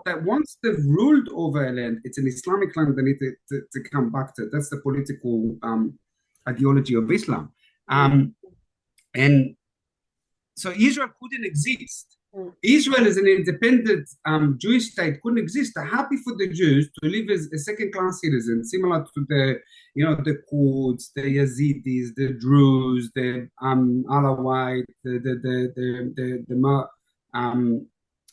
that once they've ruled over a land, it's an Islamic land, they need to come back to. That's the political ideology of Islam. And so Israel couldn't exist. Israel as an independent Jewish state couldn't exist. They're happy for the Jews to live as a second-class citizen, similar to the Kurds, the Yazidis, the Druze, the Alawite, the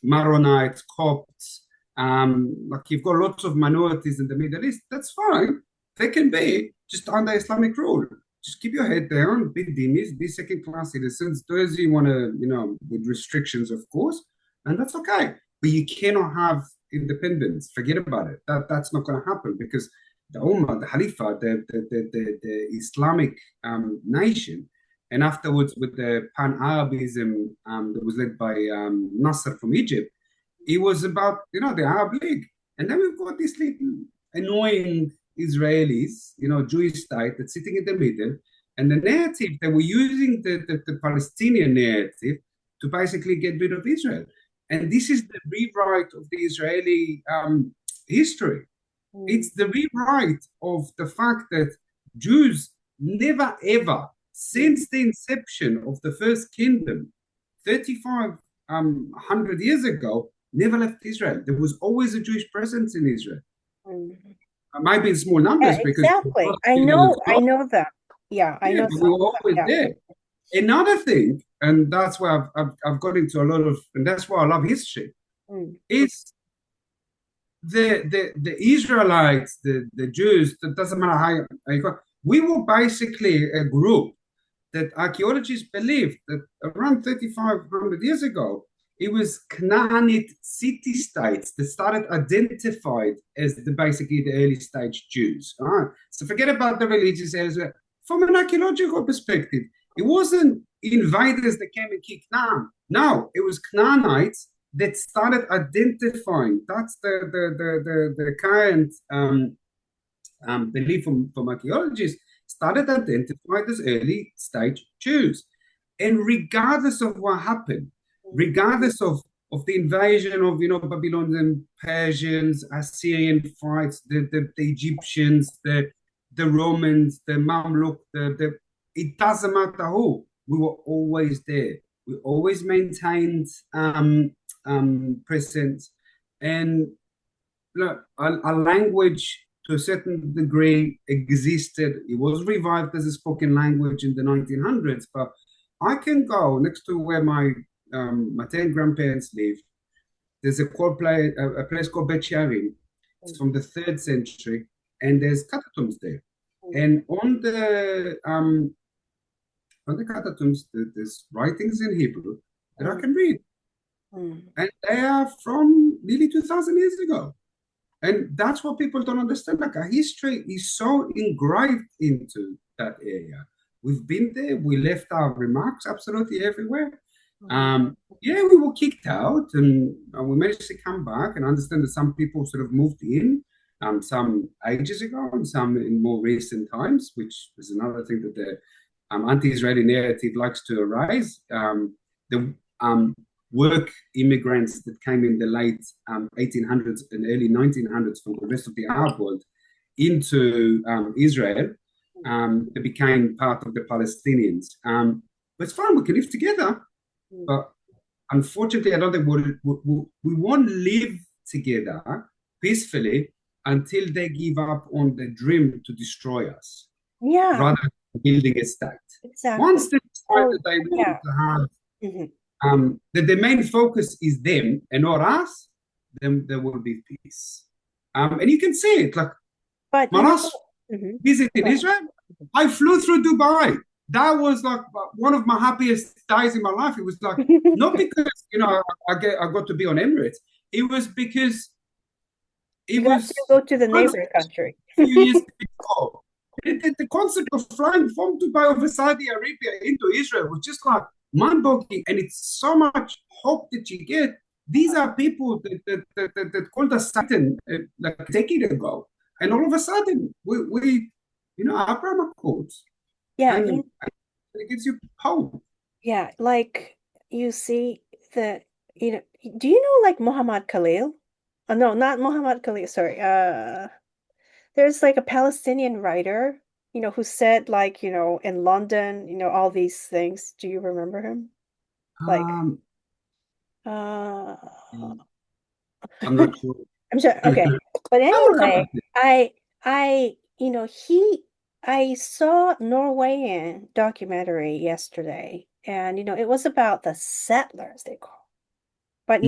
Maronites, Copts. Like you've got lots of minorities in the Middle East. That's fine. They can be just under Islamic rule. Just keep your head down, be dhimmis, be second-class citizens, do as you want to, with restrictions, of course, and that's okay. But you cannot have independence. Forget about it. That's not going to happen because the Ummah, the Khalifa, the Islamic nation, and afterwards with the Pan-Arabism that was led by Nasser from Egypt, it was about, the Arab League. And then we've got this little annoying Israelis, Jewish state that's sitting in the middle, and the narrative they were using the Palestinian narrative to basically get rid of Israel. And this is the rewrite of the Israeli history. It's the rewrite of the fact that Jews never ever, since the inception of the first kingdom, 3,500 years ago, never left Israel. There was always a Jewish presence in Israel. Maybe in small numbers because exactly. I know that. Yeah, I know. We were always there. Another thing, and that's why I've got into a lot of, and that's why I love history, is the Israelites, the Jews. That doesn't matter how you go. We were basically a group that archaeologists believed that around 3,500 years ago, it was Canaanite city-states that started identified as basically the early stage Jews. All right? So forget about the religious areas. From an archaeological perspective, it wasn't invaders that came and kicked Canaan. No, it was Canaanites that started identifying. That's the current belief from archaeologists, started identified as early stage Jews. And regardless of what happened, regardless of the invasion of Babylonian, Persians, Assyrian fights, the Egyptians, the Romans, the Mamluk, it doesn't matter who. We were always there. We always maintained presence, and look, a language to a certain degree existed. It was revived as a spoken language in the 1900s, but I can go next to where my maternal grandparents live. There's a place called Bet Yarim. It's from the 3rd century, and there's catacombs there. And on the catacombs, there's writings in Hebrew that I can read, and they are from nearly 2,000 years ago. And that's what people don't understand. Like, our history is so engraved into that area. We've been there. We left our remarks absolutely everywhere. Yeah, we were kicked out, and we managed to come back and understand that some people sort of moved in, some ages ago and some in more recent times, which is another thing that the anti-Israeli narrative likes to arise. The work immigrants that came in the late 1800s and early 1900s from the rest of the Arab world into Israel, they became part of the Palestinians. But it's fine, we can live together. But unfortunately, I don't think we won't live together peacefully until they give up on the dream to destroy us. Yeah. Rather than building a state. Exactly. Once they decide that they want to have that the main focus is them and not us, then there will be peace. And you can see it. Like, but my last visit in Israel, I flew through Dubai. That was like one of my happiest days in my life. It was like, not because I got to be on Emirates. It was because you got to go to the neighboring country. A few years before. The concept of flying from Dubai over Saudi Arabia into Israel was just like mind-boggling, and it's so much hope that you get. These are people that called us Satan like a decade ago, and all of a sudden we Abraham Accords. Yeah, and it gives you hope. Yeah, like you see do you know like Muhammad Khalil? Oh, no, not Muhammad Khalil, sorry. There's like a Palestinian writer, who said like, in London, all these things. Do you remember him? Like, I'm not sure. I'm sure. Okay. But anyway, I saw Norwegian documentary yesterday, and it was about the settlers, they call. But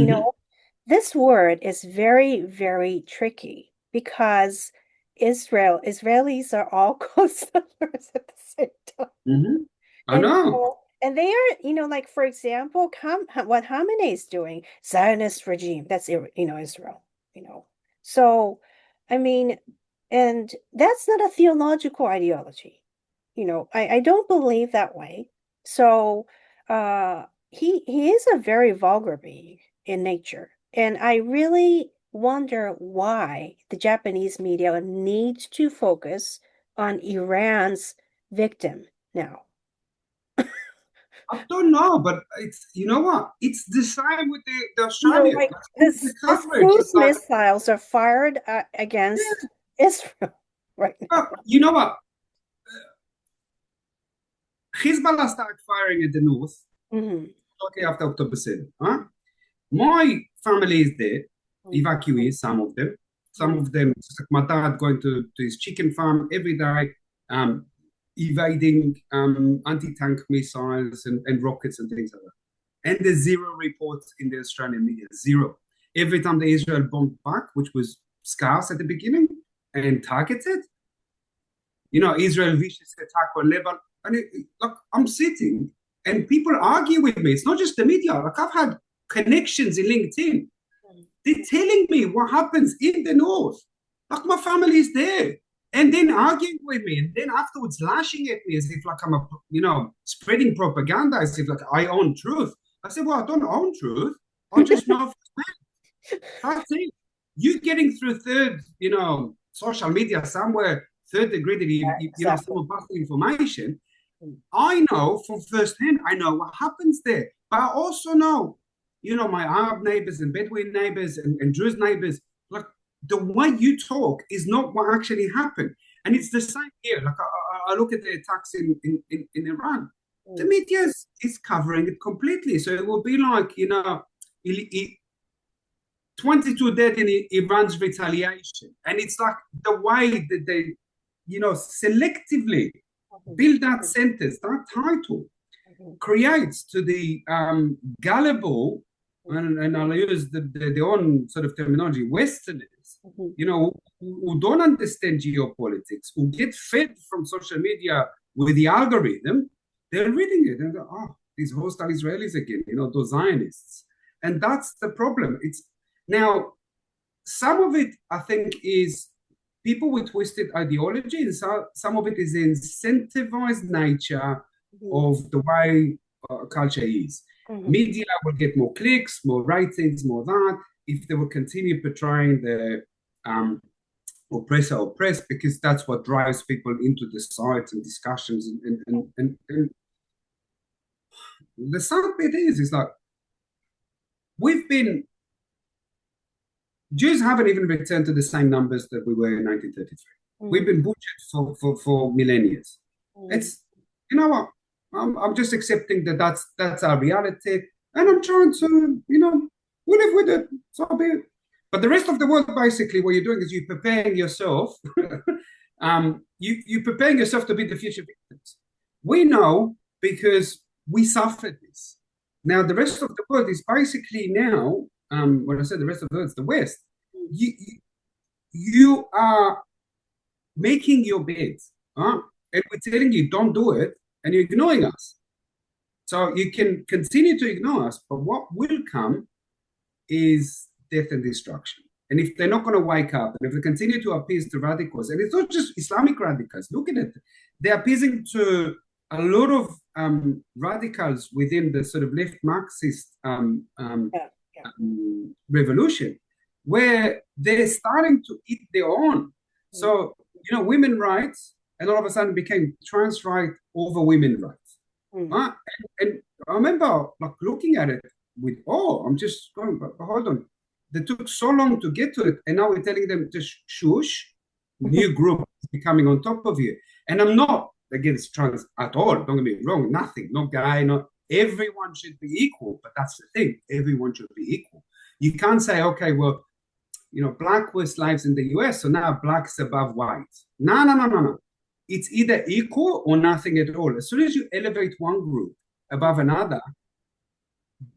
this word is very, very tricky because Israelis are all called settlers at the same time. I know. And they are, like, for example, what Khamenei is doing, Zionist regime, that's, Israel, So, I mean, and that's not a theological ideology. I don't believe that way. So, he is a very vulgar being in nature. And I really wonder why the Japanese media needs to focus on Iran's victim now. I don't know, but it's what? It's the same with the Australians. Like the cruise missiles are fired against Israel right now. You know what? Hezbollah started firing at the north shortly after October 7th. Huh? My family is there, evacuees, some of them. Some of them, like my dad going to his chicken farm every day, evading anti-tank missiles and rockets and things like that. And there's zero reports in the Australian media, zero. Every time the Israel bombed back, which was scarce at the beginning and targeted, Israel vicious attack on Lebanon. And I'm sitting and people argue with me. It's not just the media. Like, I've had connections in LinkedIn. They're telling me what happens in the north. Like my family is there. And then arguing with me, and then afterwards lashing at me as if like I'm spreading propaganda, as if like I own truth. I said, well, I don't own truth. I just know that's it. You getting through social media somewhere, third degree that Exactly. someone passed information. I know from firsthand, I know what happens there. But I also know, my Arab neighbors and Bedouin neighbors and Druze neighbors, like the way you talk is not what actually happened. And it's the same here. Like I look at the attacks in Iran. The media is covering it completely. So it will be like, 22 dead in Iran's retaliation. And it's like the way that they, selectively build that sentence, that title, creates to the gullible, and I'll use their own sort of terminology, Westerners, who don't understand geopolitics, who get fed from social media with the algorithm, they're reading it and go, oh, these hostile Israelis again, those Zionists. And that's the problem. It's now, some of it, I think, is people with twisted ideology, and some of it is the incentivized nature of the way culture is. Media will get more clicks, more ratings, more that, if they will continue portraying the oppressor oppressed, because that's what drives people into the sites and discussions. And the sad bit is like, Jews haven't even returned to the same numbers that we were in 1933. We've been butchered for millennia. It's, you know what? I'm just accepting that that's our reality, and I'm trying to, we live with it. So be it. But the rest of the world, basically, what you're doing is you're preparing yourself. You're preparing yourself to be the future victims. We know because we suffered this. Now, the rest of the world is basically now, when I say the rest of the world, it's the West. You are making your bed, and we're telling you don't do it, and you're ignoring us. So you can continue to ignore us, but what will come is death and destruction. And if they're not going to wake up, and if they continue to appease to radicals, and it's not just Islamic radicals, look at it, they're appeasing to a lot of radicals within the sort of left Marxist revolution, where they're starting to eat their own. So, women rights, and all of a sudden became trans rights over women rights. And I remember like looking at it with, I'm just going, but hold on. They took so long to get to it, and now we're telling them to shush, new group is becoming on top of you. And I'm not against trans at all, don't get me wrong, nothing, no guy, no, everyone should be equal, but that's the thing, everyone should be equal. You can't say, okay, well, black were slaves in the US, so now black's above white. No. It's either equal or nothing at all. As soon as you elevate one group above another,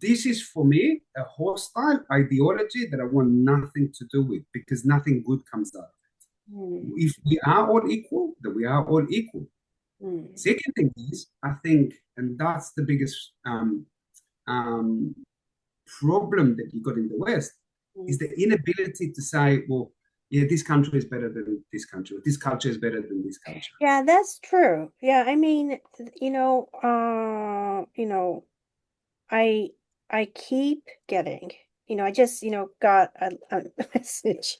this is for me a hostile ideology that I want nothing to do with, because nothing good comes out of it. If we are all equal, then we are all equal. Second thing is, I think, and that's the biggest problem that you got in the West, is the inability to say, well, yeah, this country is better than this country, or this culture is better than this culture. Yeah, that's true. Yeah, I mean, I keep getting, I just, got a message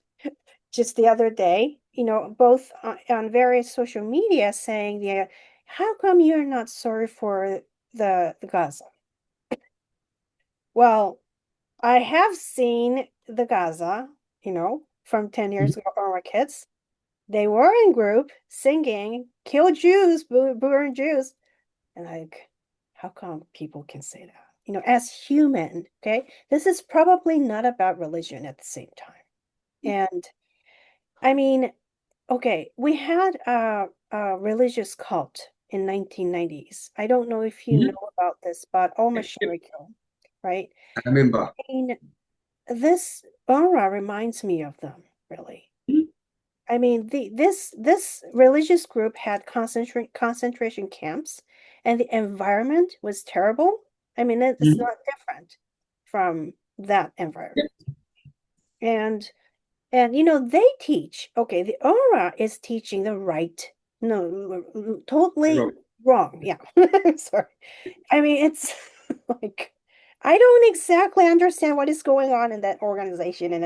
just the other day, both on various social media saying, yeah, how come you're not sorry for the Gaza? Well, I have seen the Gaza, from 10 years ago from our kids. They were in group singing, kill Jews, burn Jews. And like, how come people can say that? As human, okay? This is probably not about religion at the same time. And I mean, okay, we had a religious cult in 1990s. I don't know if you know about this, but Sharikil, right? I remember. I mean, this UNWRA reminds me of them, really. I mean, this religious group had concentration camps, and the environment was terrible. I mean, it's not different. from that environment. Yeah. And they teach, okay, the UNRWA is teaching the right, no, totally Right. wrong. Yeah. Sorry. I mean, it's like, I don't exactly understand what is going on in that organization. And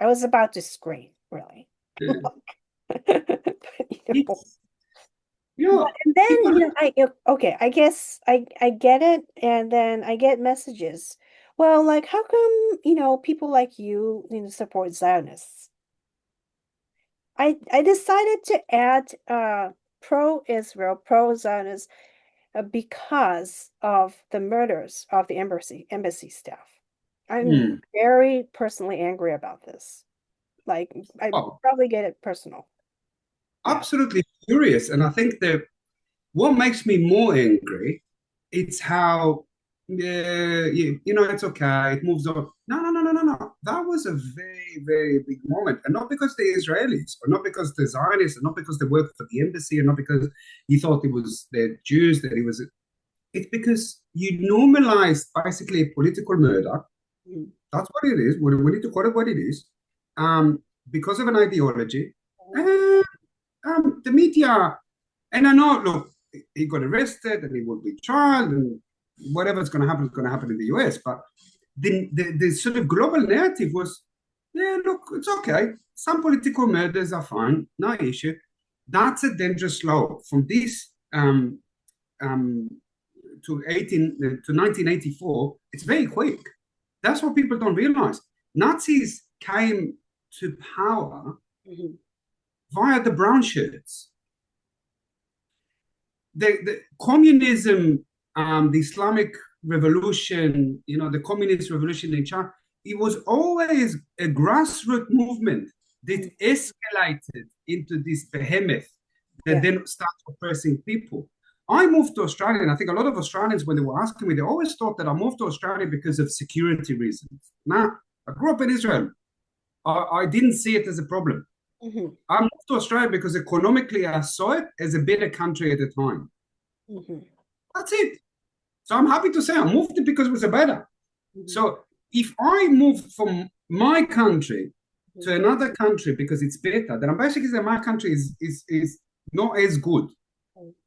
I was about to scream, really. Yeah. But, It's, but yeah, and then, people, okay, I guess I get it. And then I get messages. Well, like, how come, people like support Zionists? I decided to add pro-Israel, pro-Zionist because of the murders of the embassy staff. I'm hmm, very personally angry about this. Like, I oh, probably get it personal. Yeah. absolutely furious. And I think that what makes me more angry, it's how, it's okay, it moves on. No, no, no, no, no, no. That was a very, very big moment. And not because the Israelis, or not because the Zionists, and not because they worked for the embassy, and not because he thought it was the Jews, that it was. It's because you normalized basically a political murder. Mm. That's what it is. We need to call it what it is. Because of an ideology. And the media, and I know, look, he got arrested and he will be tried, and whatever's going to happen is going to happen in the US. But the sort of global narrative was, yeah, look, it's okay. Some political murders are fine, no issue. That's a dangerous slope from this um, to 1984. It's very quick. That's what people don't realize. Nazis came to power Mhm. via the brown shirts. The communism, the Islamic revolution, the communist revolution in China, it was always a grassroots movement that Mhm. escalated into this behemoth that Yeah. then started oppressing people. I moved to Australia, and I think a lot of Australians, when they were asking me, they always thought that I moved to Australia because of security reasons. Nah, I grew up in Israel. I didn't see it as a problem. Hmm. I moved to Australia because economically I saw it as a better country at the time. Hmm. That's it. So I'm happy to say I moved it because it was a better. Hmm. So if I move from my country Hmm. to another country because it's better, then I'm basically saying my country is not as good.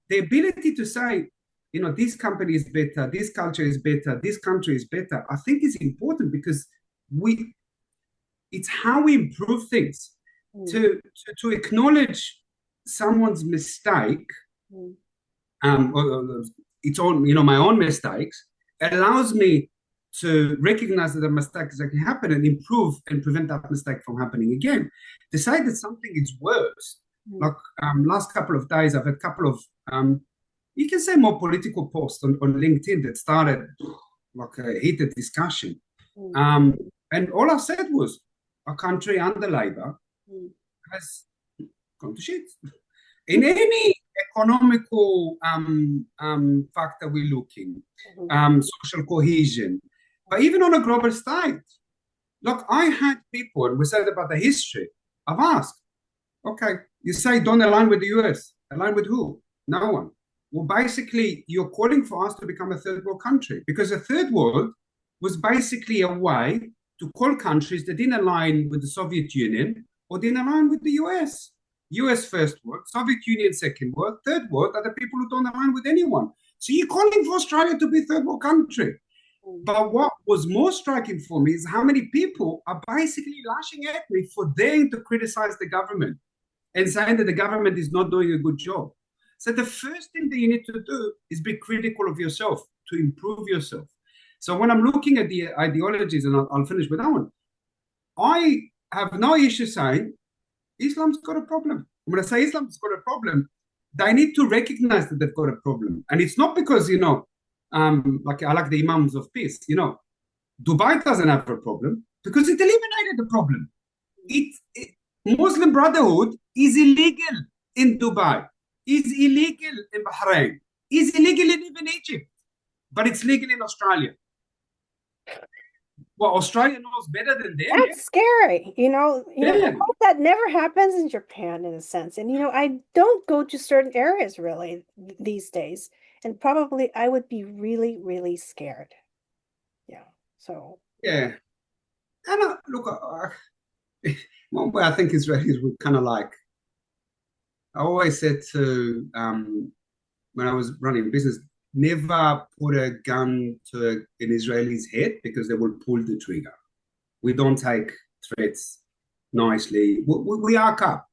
The ability to say, this company is better, this culture is better, this country is better, I think is important because we it's how we improve things. To acknowledge someone's mistake, or its own, my own mistakes, allows me to recognize that a mistake is actually happen and improve and prevent that mistake from happening again. To say that something is worse, like last couple of days, I've had a couple of, you can say more political posts on LinkedIn that started like a heated discussion. Um, and all I said was, a country under Labour has gone to shit. In any economical factor we're looking, social cohesion, but even on a global stage. Look, I had people, and we said about the history. I've asked, okay, you say don't align with the US. Align with who? No one. Well, basically, you're calling for us to become a third world country because a third world was basically a way to call countries that didn't align with the Soviet Union or didn't align with the US. US first world, Soviet Union second world, third world are the people who don't align with anyone. So you're calling for Australia to be a third world country. But what was more striking for me is how many people are basically lashing at me for daring to criticize the government and saying that the government is not doing a good job. So the first thing that you need to do is be critical of yourself to improve yourself. So when I'm looking at the ideologies, and I'll finish with that one, I have no issue saying Islam's got a problem. When I say Islam's got a problem, they need to recognize that they've got a problem. And it's not because, like I like the Imams of peace, Dubai doesn't have a problem because it eliminated the problem. It Muslim Brotherhood is illegal in Dubai, is illegal in Bahrain, is illegal in even Egypt, but it's legal in Australia. Well, Australia knows better than them. That's scary. I Yeah. hope that never happens in Japan in a sense. And I don't go to certain areas really these days. And probably I would be really, really scared. Yeah. So, Yeah. And look, one way I think Israelis would kind of like, I always said to, when I was running a business, never put a gun to an Israeli's head because they will pull the trigger. We don't take threats nicely. We arc up.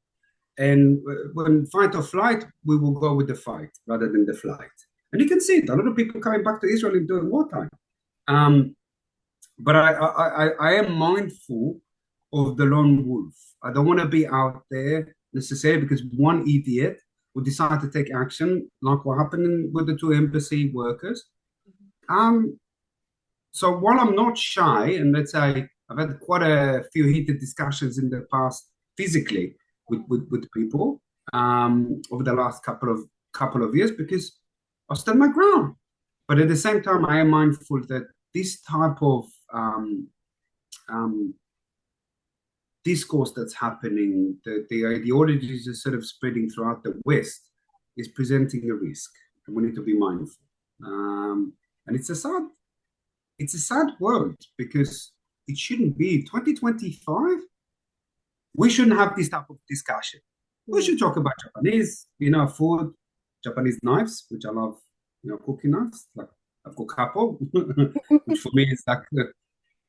And when fight or flight, we will go with the fight rather than the flight. And you can see it. A lot of people coming back to Israel during wartime. Um, but I am mindful of the lone wolf. I don't want to be out there necessarily because one idiot would decide to take action, like what happened with the two embassy workers. Um, so while I'm not shy, and let's say I've had quite a few heated discussions in the past physically with people over the last couple of years because I stood my ground. But at the same time, I am mindful that this type of um, discourse that's happening, the ideologies are sort of spreading throughout the West, is presenting a risk, and we need to be mindful. And it's a sad world because it shouldn't be 2025. We shouldn't have this type of discussion. We mm. should talk about Japanese, food, Japanese knives, which I love, cooking knives. Like I've got a couple, which for me is like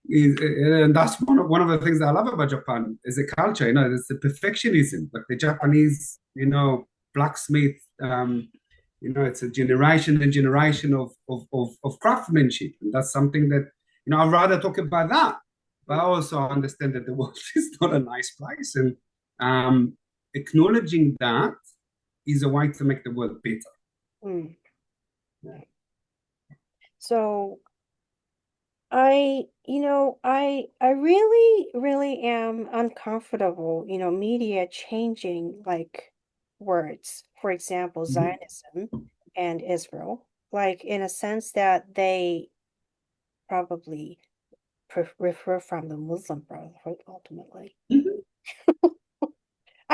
and that's one of the things that I love about Japan is the culture. It's the perfectionism. Like the Japanese, blacksmith. It's a generation and generation of craftsmanship, and that's something that I'd rather talk about that. But I also understand that the world is not a nice place, and acknowledging that is a way to make the world better. Mm. So I really, really am uncomfortable, media changing like words. For example, Mhm. Zionism and Israel, like in a sense that they probably refer from the Muslim Brotherhood ultimately. Mhm.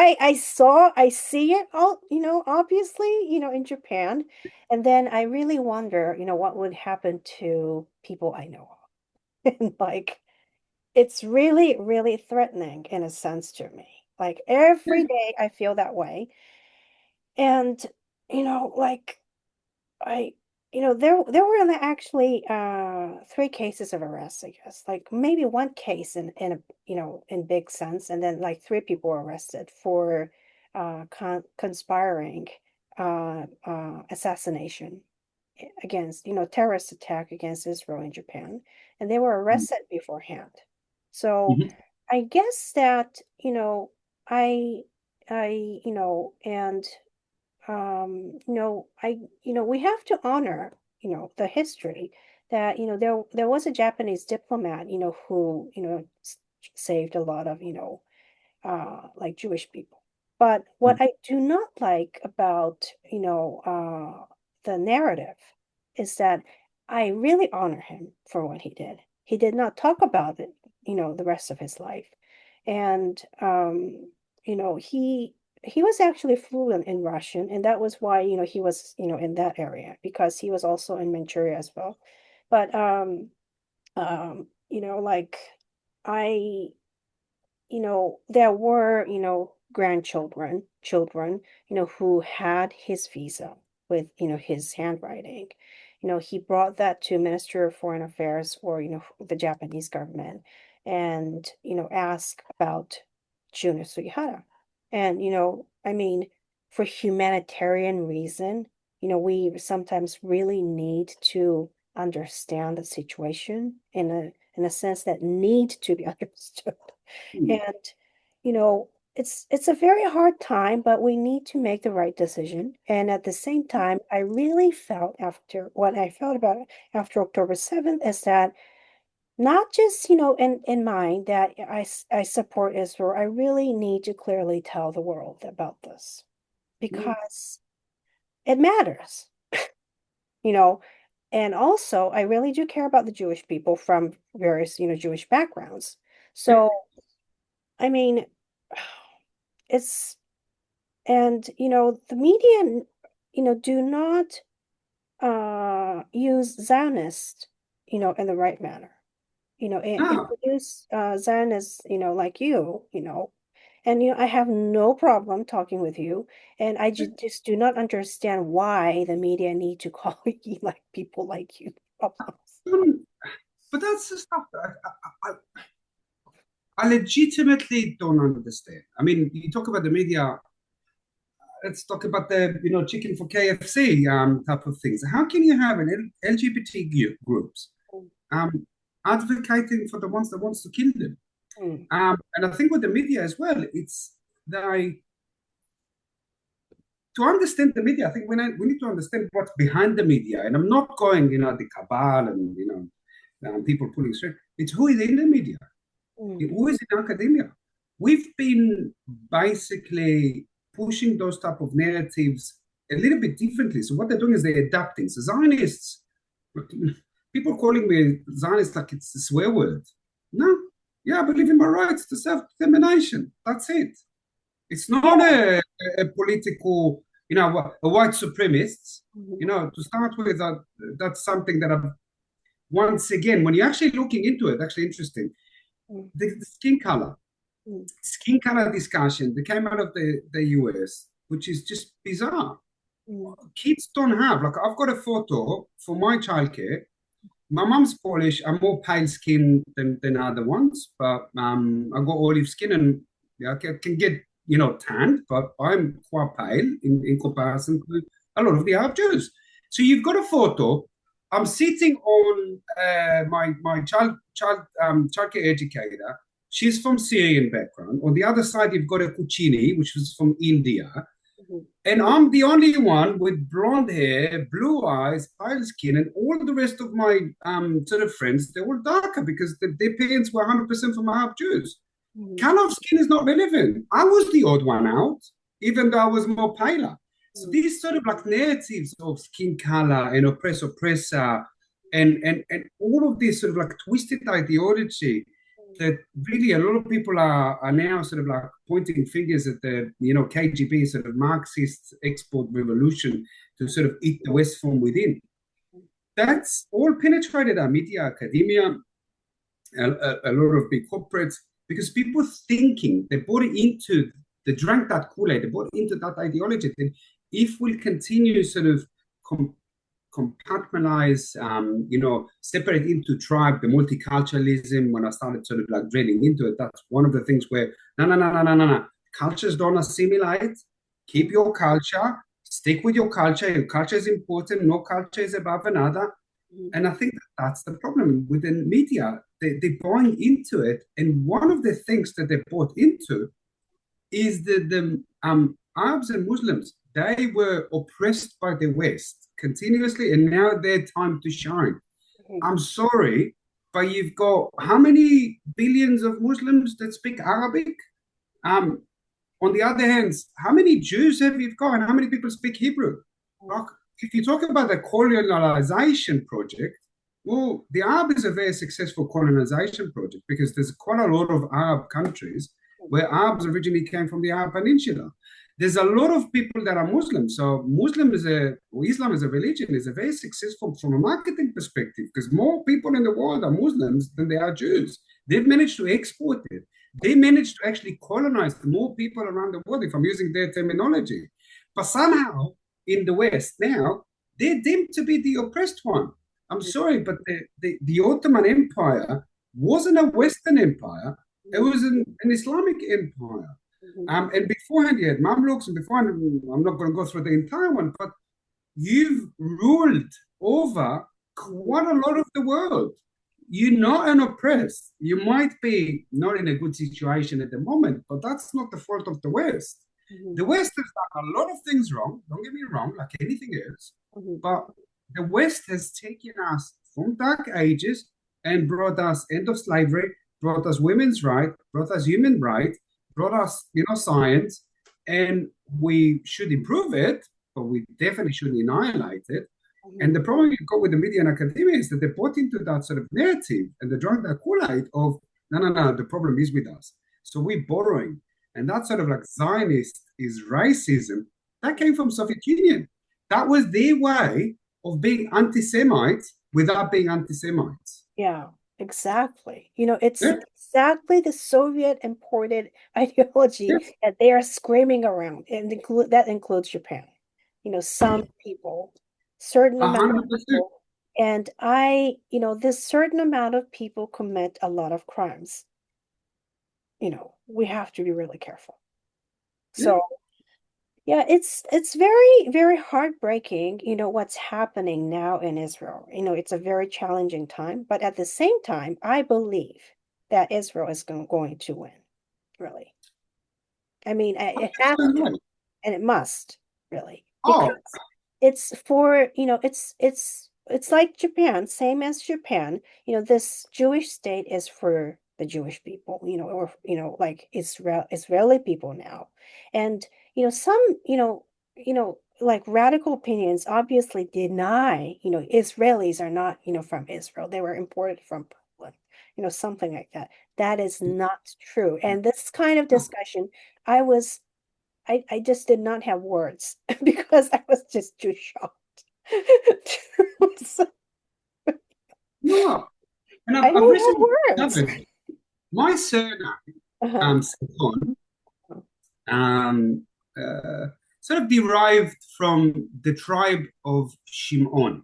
I see it all, obviously, in Japan. And then I really wonder, what would happen to people I know. And like, it's really, really threatening in a sense to me. Like every day I feel that way. And, like I, there were actually three cases of arrest, I guess. Like maybe one case in a in big sense, and then like three people were arrested for conspiring assassination against terrorist attack against Israel and Japan, and they were arrested beforehand. So Mhm. I guess that I and we have to honor, the history that, there was a Japanese diplomat, who, saved a lot of, like Jewish people. But what I do not like about, the narrative is that I really honor him for what he did. He did not talk about it, the rest of his life. And he was actually fluent in Russian, and that was why, he was, in that area because he was also in Manchuria as well. But like I there were, grandchildren, children, who had his visa with, his handwriting. He brought that to Minister of Foreign Affairs or, the Japanese government and, asked about Juno Sugihara. And, I mean, for humanitarian reason, we sometimes really need to understand the situation in a sense that need to be understood. Mhm. And, it's a very hard time, but we need to make the right decision. And at the same time, I really felt after what I felt about after October 7th is that not just, in mind that I support Israel, I really need to clearly tell the world about this Yeah. because it matters, you know. And also, I really do care about the Jewish people from various, Jewish backgrounds. Yeah. So, I mean, it's and the media do not use Zionist in the right manner. No, introduce Zionists, like and I have no problem talking with you, and I just do not understand why the media need to call you like people like you problems. but that's the stuff that I legitimately don't understand. I mean, you talk about the media. Let's talk about the chicken for KFC type of things. How can you have an LGBT groups um, advocating for the ones that wants to kill them? Mm, And I think with the media as well, it's they to understand the media. I think we need to understand what's behind the media. And I'm not going, the cabal and people pulling straight. It's who is in the media, mm, who is in academia. We've been basically pushing those type of narratives a little bit differently. So what they're doing is they're adapting. So Zionists, people calling me Zionist like it's a swear word. No, yeah, I believe in my rights to self-determination. That's it. It's not a political, a white supremacist. mhm, To start with, that's something that I've, once again, when you're actually looking into it, actually interesting. mm, The skin color discussion that came out of the US, which is just bizarre. mm, Kids don't have, like, I've got a photo for my childcare. My mom's Polish. I'm more pale skin than other ones, but I got olive skin and yeah, I can get tanned, but I'm quite pale in comparison to a lot of the Arab Jews. So you've got a photo. I'm sitting on my childcare educator. She's from Syrian background. On the other side, you've got a Cucini, which was from India. mhm, And I'm the only one with blonde hair, blue eyes, pale skin, and all the rest of my sort of friends, they were darker because their parents were 100% from Arab Jews. mhm, Color of skin is not relevant. I was the odd one out, even though I was more paler. So mm, these sort of like narratives of skin color and oppressor, and all of this sort of like twisted ideology that really a lot of people are now sort of like pointing fingers at the KGB sort of Marxist export revolution to sort of eat the West from within. That's all penetrated our media, academia, a lot of big corporates, because people thinking they bought into, they drank that Kool-Aid, they bought into that ideology. That if we continue sort of compartmentalize, separate into tribe, the multiculturalism, when I started sort of like drilling into it, that's one of the things where, no. Cultures don't assimilate. Keep your culture, stick with your culture. Your culture is important. No culture is above another. mm, And I think that's the problem with the media. They're buying into it. And one of the things that they bought into is that the Arabs and Muslims, they were oppressed by the West continuously, and now their time to shine. mhm, I'm sorry, but you've got how many billions of Muslims that speak Arabic? Um, on the other hand, how many Jews have you got, and how many people speak Hebrew? Like, if you talk about the colonialization project, well, the Arab is a very successful colonization project because there's quite a lot of Arab countries where Arabs originally came from the Arab Peninsula. There's a lot of people that are Muslim. So Islam as a religion is a very successful from a marketing perspective because more people in the world are Muslims than they are Jews. They've managed to export it. They managed to actually colonize more people around the world, if I'm using their terminology. But somehow in the West now, they're deemed to be the oppressed one. I'm sorry, but the Ottoman Empire wasn't a Western empire. It was an Islamic empire. mhm, And beforehand, you had Mamluks, and beforehand, I'm not going to go through the entire one, but you've ruled over mhm, quite a lot of the world. You're not an oppressed. You might be not in a good situation at the moment, but that's not the fault of the West. mhm, The West has done a lot of things wrong. Don't get me wrong, like anything else. mhm, But the West has taken us from dark ages and brought us end of slavery, brought us women's right, brought us human right, brought us, science, and we should improve it, but we definitely shouldn't annihilate it. And mhm. the problem you've got with the media and academia is that they bought into that sort of narrative and they drank that Kool-Aid of, no, the problem is with us. So we're borrowing. And that sort of like Zionist is racism, that came from Soviet Union. That was their way of being anti-Semites without being anti-Semites. Yeah. Exactly. It's Yeah, exactly the Soviet imported ideology yes, that they are screaming around, and that includes Japan. Some people, certain amount of 100%. people, and this certain amount of people commit a lot of crimes. We have to be really careful. Yeah, So, yeah, it's very, very heartbreaking, what's happening now in Israel. It's a very challenging time, but at the same time, I believe that Israel is going to win, really. I mean, it has to, right. and it must, really, Oh, because it's for, it's like Japan, same as Japan. This Jewish state is for the Jewish people, or like Israeli people now. And some, like radical opinions obviously deny, Israelis are not, from Israel. They were imported from Poland, something like that. That is not true. And this kind of discussion, I was I just did not have words because I was just too shocked. So, you know what? And I I've don't recently have words. discovered my surname, Uh-huh. Simchon, um, uh, sort of derived from the tribe of Shimon.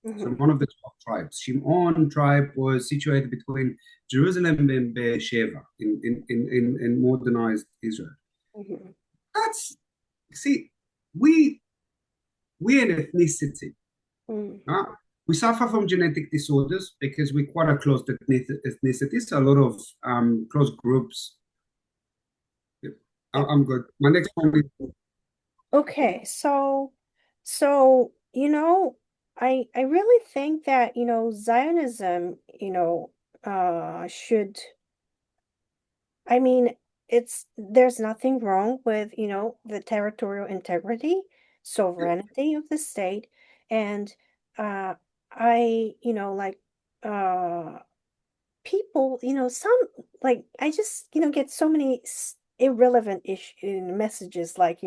So Hmm. one of the 12 tribes. Shimon tribe was situated between Jerusalem and Beersheba in modernized Israel. Hmm. That's, see, we we an ethnicity. Hmm. Uh, we suffer from genetic disorders because we're quite a closed ethnicity. So a lot of close groups. Yeah, Yeah. I'm good. My next one is Okay, so I really think that Zionism should. I mean, there's nothing wrong with, the territorial integrity, sovereignty of the state. And uh like uh people, some like I just, get so many irrelevant issue messages like,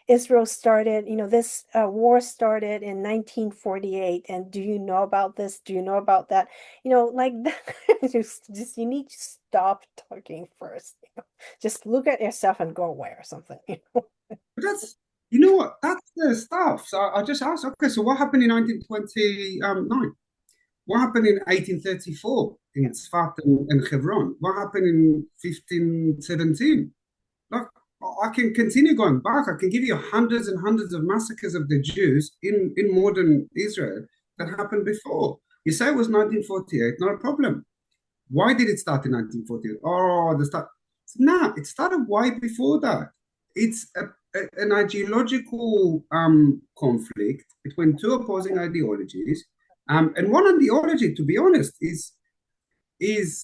Israel started, this war started in 1948, and do you know about this? Do you know about that? Like that just you need to stop talking first. Just look at yourself and go away or something. but that's, you know what, that's the stuff. So I just asked, okay, so what happened in 1929? What happened in 1834 in Yeah. Tzfat and Hebron? What happened in 1517? Look, I can continue going back. I can give you hundreds and hundreds of massacres of the Jews in modern Israel that Mhm. happened before. You say it was 1948, not a problem. Why did it start in 1948? Oh, the start. No, it started way before that. It's an ideological conflict between two opposing ideologies. And one ideology, to be honest, is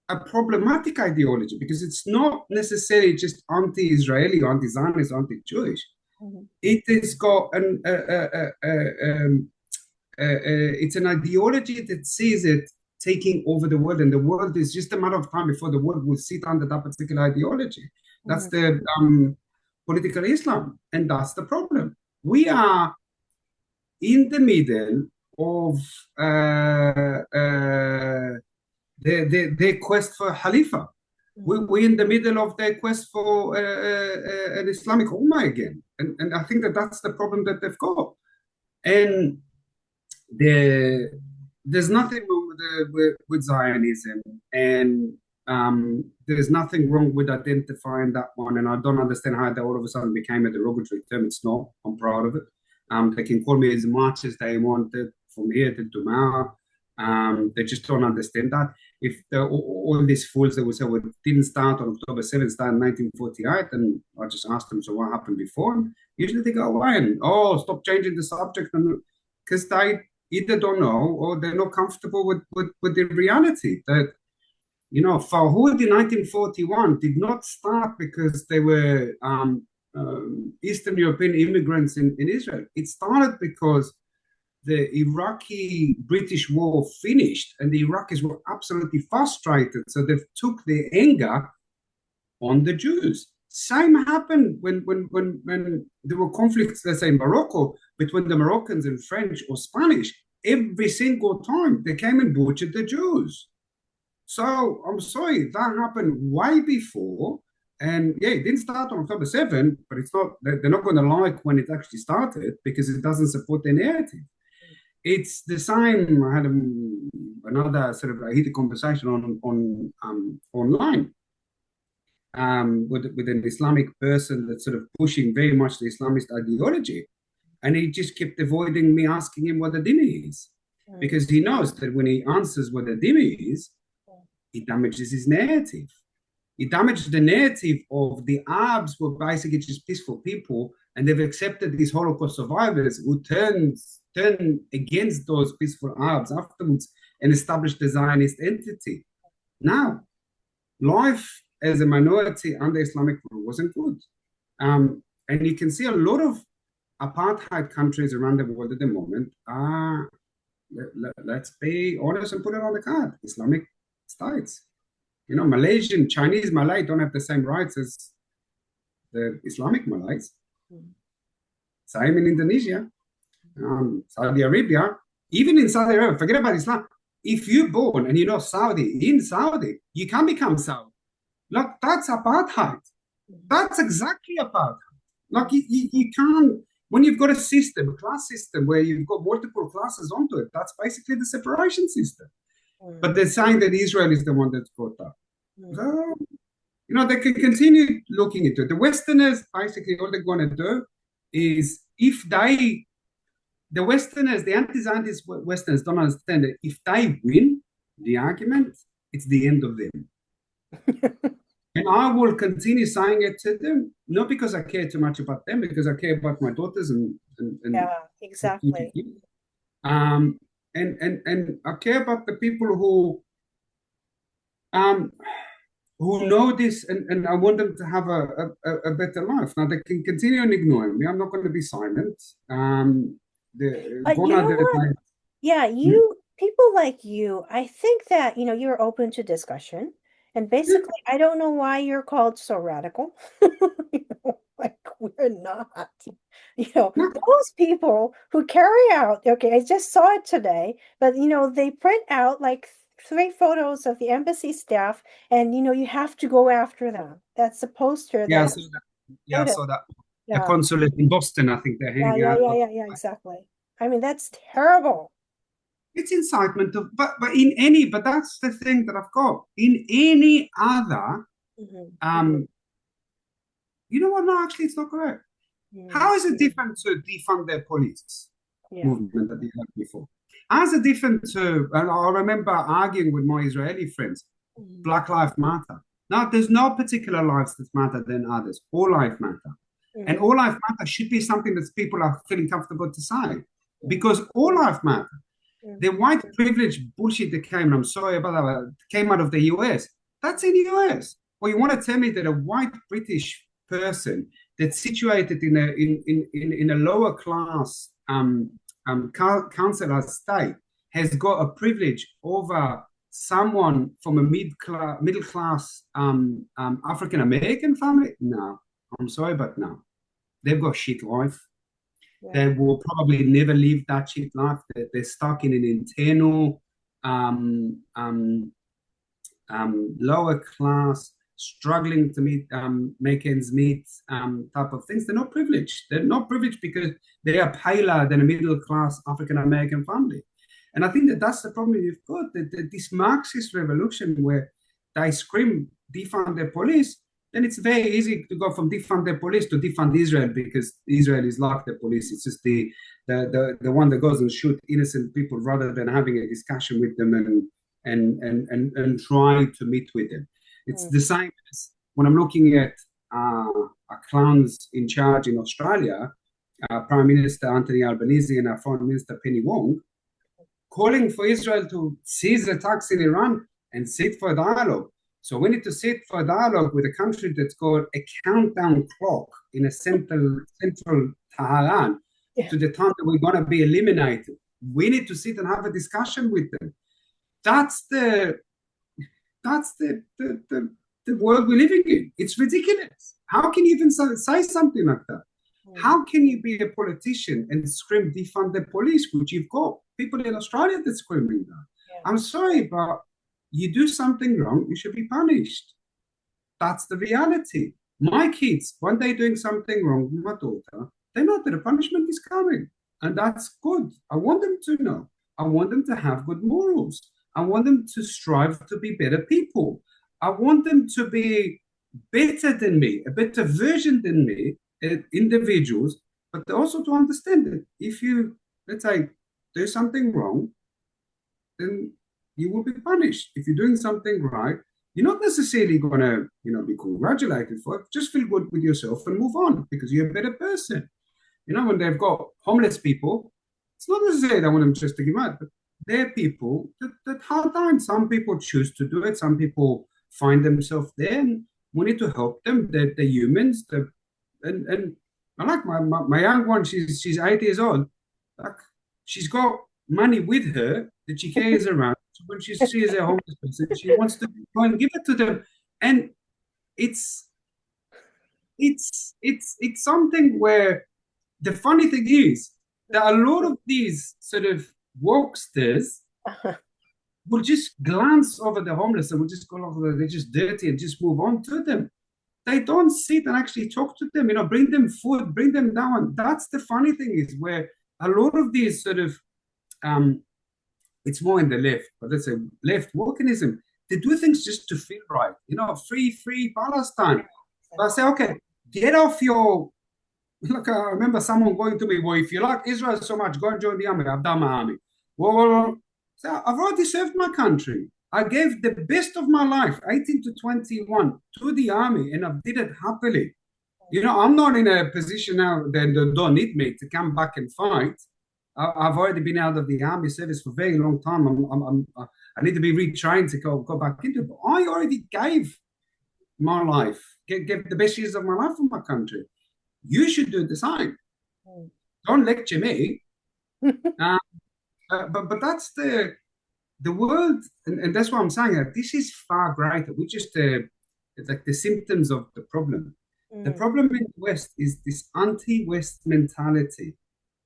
a problematic ideology because it's not necessarily just anti-Israeli, anti-Zionist, anti-Jewish. Mhm. It has got it's an ideology that sees it taking over the world, and the world is just a matter of time before the world will sit under that particular ideology. That's Mhm. the political Islam, and that's the problem. We are in the middle of their quest for Khalifa. Mhm. We're in the middle of their quest for an Islamic Ummah again. And I think that that's the problem that they've got. And the, there's nothing wrong with Zionism. And there's nothing wrong with identifying that one. And I don't understand how that all of a sudden became a derogatory term. It's not. I'm proud of it. They can call me as much as they wanted from here to tomorrow. They just don't understand that. If all these fools that will say, well, it didn't start on October 7th, started in 1948, and I just asked them, so what happened before? And usually they go away and, oh, stop changing the subject. Because they either don't know or they're not comfortable with the reality that, Farhud in 1941 did not start because they were Eastern European immigrants in Israel. It started because the Iraqi British war finished and the Iraqis were absolutely frustrated. So they took their anger on the Jews. Same happened when there were conflicts, let's say in Morocco, between the Moroccans and French or Spanish. every single time they came and butchered the Jews. So I'm sorry, that happened way before. And yeah, it didn't start on October 7, but it's not, they're not going to like when it actually started because it doesn't support their narrative. It's the same. I had another sort of a heated conversation online with an Islamic person that's sort of pushing very much the Islamist ideology. And he just kept avoiding me asking him what a dhimmi is. Because he knows that when he answers what a dhimmi is, he damages his narrative. He damaged the narrative of the Arabs were basically just peaceful people, and they've accepted these Holocaust survivors who turned against those peaceful Arabs afterwards and established the Zionist entity. Now, life as a minority under Islamic rule wasn't good. And you can see a lot of apartheid countries around the world at the moment are, let's be honest and put it on the card, Islamic states. You know, Malaysian, Chinese Malay don't have the same rights as the Islamic Malays. Same in Indonesia, Saudi Arabia. Even in Saudi Arabia, forget about Islam. If you're born and you're not Saudi, in Saudi, you can become Saudi. Look, that's apartheid. That's exactly apartheid. Like, you can't, when you've got a system, a class system, where you've got multiple classes onto it, that's basically the separation system. But they're saying that Israel is the one that's got that. So, you know, they can continue looking into it. The Westerners, basically, all they're going to do is, if they, the Westerners, the anti-Zionist Westerners don't understand that if they win the argument, it's the end of them. And I will continue saying it to them, not because I care too much about them, because I care about my daughters and yeah, exactly. And I care about the people who know this, and I want them to have a better life. Now, they can continue and ignore me. I'm not going to be silent. You know what? Yeah, people like you, I think that, you're open to discussion. And basically, I don't know why you're called so radical. Like, we're not. Those people who carry out, okay, I just saw it today, but, they print out like 3 photos of the embassy staff, and, you have to go after them. That's a poster. Yeah, I saw that. Yeah, I saw that. The consulate in Boston, I think they're hanging out. Yeah, exactly. I mean, that's terrible. It's incitement of, but that's the thing that I've got. In any other, you know what? No, actually, it's not correct. How is it different to defund their police movement that they had before? How is it different to, and I remember arguing with my Israeli friends, Black Lives Matter. Now, there's no particular lives that matter than others. All lives matter. And all lives matter should be something that people are feeling comfortable to say, because all lives matter. The white privilege bullshit that came, and I'm sorry about that, came out of the US. That's in the US. Or you want to tell me that a white British person that's situated in a lower class council state has got a privilege over someone from a middle class African American family? No, I'm sorry, but no. They've got shit life. They will probably never live that shit life. They're stuck in an internal, lower class, struggling to make ends meet type of things. They're not privileged. They're not privileged because they are paler than a middle class African American family. And I think that's the problem you've got. This Marxist revolution where they scream defund their police. Then it's very easy to go from defund the police to defund Israel, because Israel is like the police. It's just the one that goes and shoot innocent people rather than having a discussion with them and trying to meet with them. It's the same as when I'm looking at clowns in charge in Australia, Prime Minister Anthony Albanese and our Foreign Minister Penny Wong, calling for Israel to cease attacks in Iran and sit for a dialogue. So we need to sit for a dialogue with a country that's got a countdown clock in a central Tehran to the time that we're going to be eliminated. We need to sit and have a discussion with them. That's the world we're living in. It's ridiculous. How can you even say something like that? How can you be a politician and scream defund the police, which you've got people in Australia that's screaming that. Yeah. I'm sorry, but you do something wrong, you should be punished. That's the reality. My kids, when they're doing something wrong, my daughter, they know that the punishment is coming. And that's good. I want them to know. I want them to have good morals. I want them to strive to be better people. I want them to be better than me, a better version than me, individuals, but also to understand that if you, let's say, do something wrong, then you will be punished. If you're doing something right, you're not necessarily going to, be congratulated for it. Just feel good with yourself and move on because you're a better person. When they've got homeless people, it's not necessarily they want them just to give out, but they're people that hard times. Some people choose to do it. Some people find themselves there, and we need to help them. They're humans. And I like my young one. She's 8 years old. Like, she's got money with her that she carries around. So when she sees a homeless person, she wants to go and give it to them. And it's something where the funny thing is that a lot of these sort of wokesters will just glance over the homeless and will just go over, they're just dirty and just move on to them. They don't sit and actually talk to them, bring them food, bring them down. That's the funny thing is where a lot of these sort of, it's more in the left, but let's say left wokeism, they do things just to feel right. Free Palestine. So I say, okay, get off your, look, I remember someone going to me, well, if you like Israel so much, go and join the army. I've done my army. Well, so I've already served my country. I gave the best of my life, 18 to 21, to the army, and I did it happily. I'm not in a position now that they don't need me to come back and fight. I've already been out of the army service for a very long time. I need to be retrained to go back into it. But I already gave my life, gave the best years of my life for my country. You should do the same. Don't lecture me. But that's the world, and that's what I'm saying. This is far greater. We just it's like the symptoms of the problem. The problem in the West is this anti-West mentality,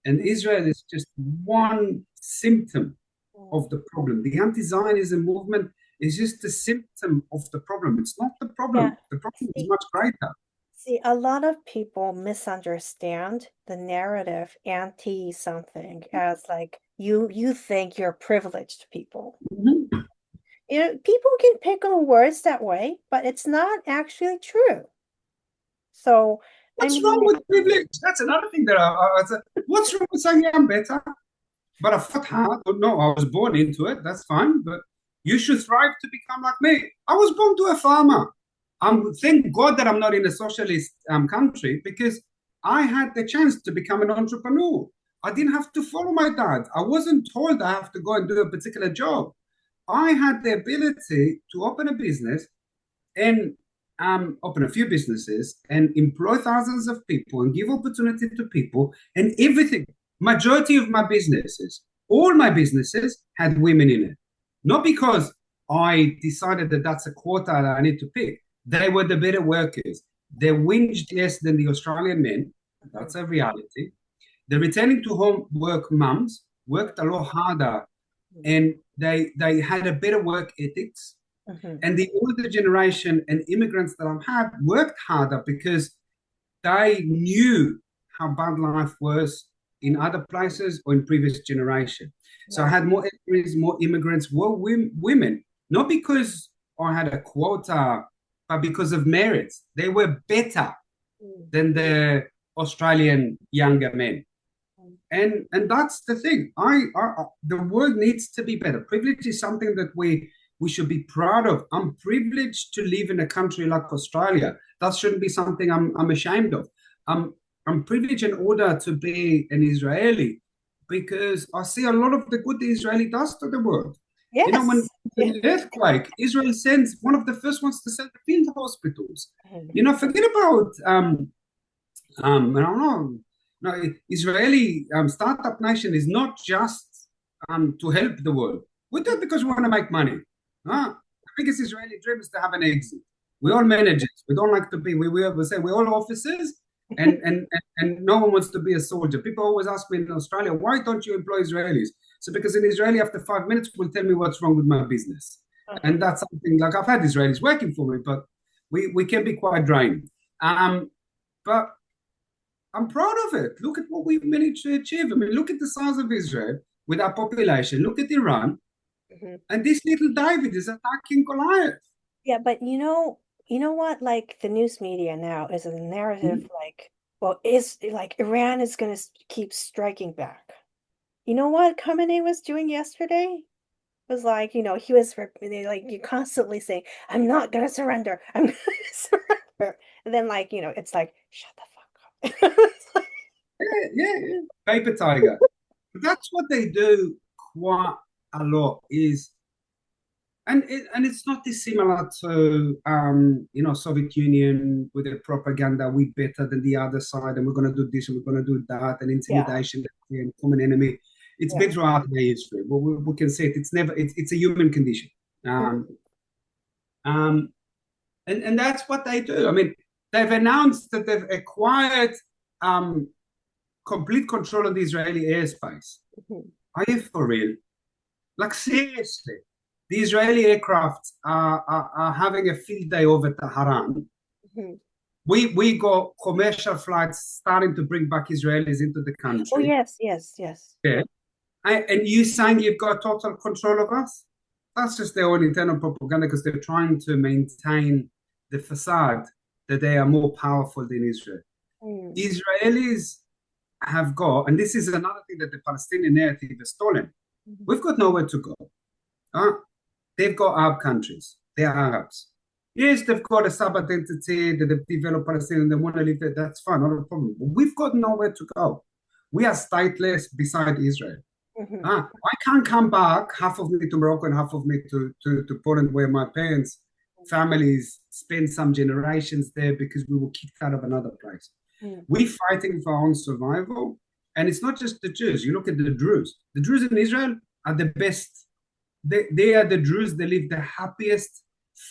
and Israel is just one symptom of the problem. The anti-Zionism movement is just a symptom of the problem. It's not the problem. Yeah. The problem is much greater. See, a lot of people misunderstand the narrative anti-something as like you think you're privileged people. Mm-hmm. People can pick on words that way, but it's not actually true. So what's wrong with privilege? That's another thing that I said. What's wrong with saying I'm better? But I fought hard. No, I was born into it. That's fine. But you should thrive to become like me. I was born to a farmer. Thank God that I'm not in a socialist country because I had the chance to become an entrepreneur. I didn't have to follow my dad. I wasn't told I have to go and do a particular job. I had the ability to open a business and open a few businesses and employ thousands of people and give opportunity to people and everything. Majority of my businesses, all my businesses had women in it. Not because I decided that that's a quota that I need to pick. They were the better workers. They whinged less than the Australian men. That's a reality. The returning to home work mums worked a lot harder and they had a better work ethics. Mm-hmm. And the older generation and immigrants that I've had worked harder because they knew how bad life was in other places or in previous generation. So I had more immigrants were women, not because I had a quota, but because of merits. They were better than the Australian younger men. And that's the thing. The world needs to be better. Privilege is something that we should be proud of. I'm privileged to live in a country like Australia. That shouldn't be something I'm ashamed of. I'm privileged in order to be an Israeli because I see a lot of the good the Israeli does to the world. Yes. When the earthquake, Israel sends one of the first ones to send the field hospitals. Forget about I don't know. No, Israeli startup nation is not just to help the world. We do it because we want to make money. The biggest Israeli dream is to have an exit. We're all managers. We don't like to be. We say we're all officers, and no one wants to be a soldier. People always ask me in Australia, why don't you employ Israelis? So because an Israeli after 5 minutes will tell me what's wrong with my business. And that's something like I've had Israelis working for me, but we can be quite draining. But I'm proud of it. Look at what we've managed to achieve. I mean, look at the size of Israel with our population. Look at Iran. And this little David is attacking Goliath. Yeah, but you know what? Like the news media now is a narrative like, well, is like Iran is going to keep striking back. You know what Khamenei was doing yesterday? Was like, he was like you constantly saying, "I'm not gonna surrender. I'm gonna surrender," and then like, it's like, shut the fuck up. It's like, Yeah. Paper tiger. That's what they do quite a lot is, and it's not dissimilar to Soviet Union with their propaganda. We better than the other side, and we're going to do this and we're going to do that, and yeah, intimidation and common enemy. It's yeah. been throughout the history, but we can say it's never. It's a human condition, and that's what they do. I mean, they've announced that they've acquired complete control of the Israeli airspace. Are you for real? Like, seriously, the Israeli aircraft are having a field day over Tehran. We got commercial flights starting to bring back Israelis into the country. Oh, yes. Yeah. And you saying you've got total control of us? That's just their own internal propaganda because they're trying to maintain the facade that they are more powerful than Israel. Israelis have got, and this is another thing that the Palestinian narrative has stolen. We've got nowhere to go. They've got Arab countries. They're Arabs. Yes, they've got a sub-identity that they've developed Palestinian, they want to live there. That's fine, not a problem. But we've got nowhere to go. We are stateless beside Israel. I can't come back, half of me to Morocco and half of me to Poland, where my parents' families spent some generations there because we were kicked out of another place. We're fighting for our own survival. And it's not just the Jews. You look at the Druze. The Druze in Israel are the best. They are the Druze that live the happiest,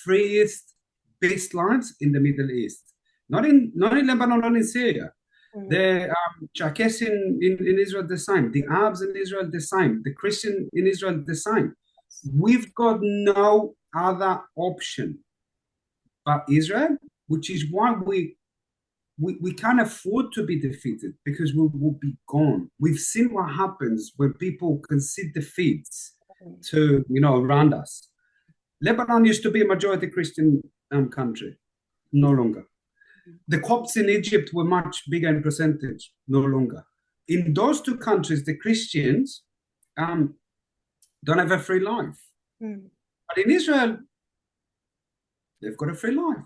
freest, best lives in the Middle East. Not in Lebanon, not in Syria. The Cherkess in Israel, the same. The Arabs in Israel, the same. The Christian in Israel, the same. We've got no other option but Israel, which is why we can't afford to be defeated because we will be gone. We've seen what happens when people concede defeats to, around us. Lebanon used to be a majority Christian country, no longer. The Copts in Egypt were much bigger in percentage, no longer. In those two countries, the Christians don't have a free life. But in Israel, they've got a free life.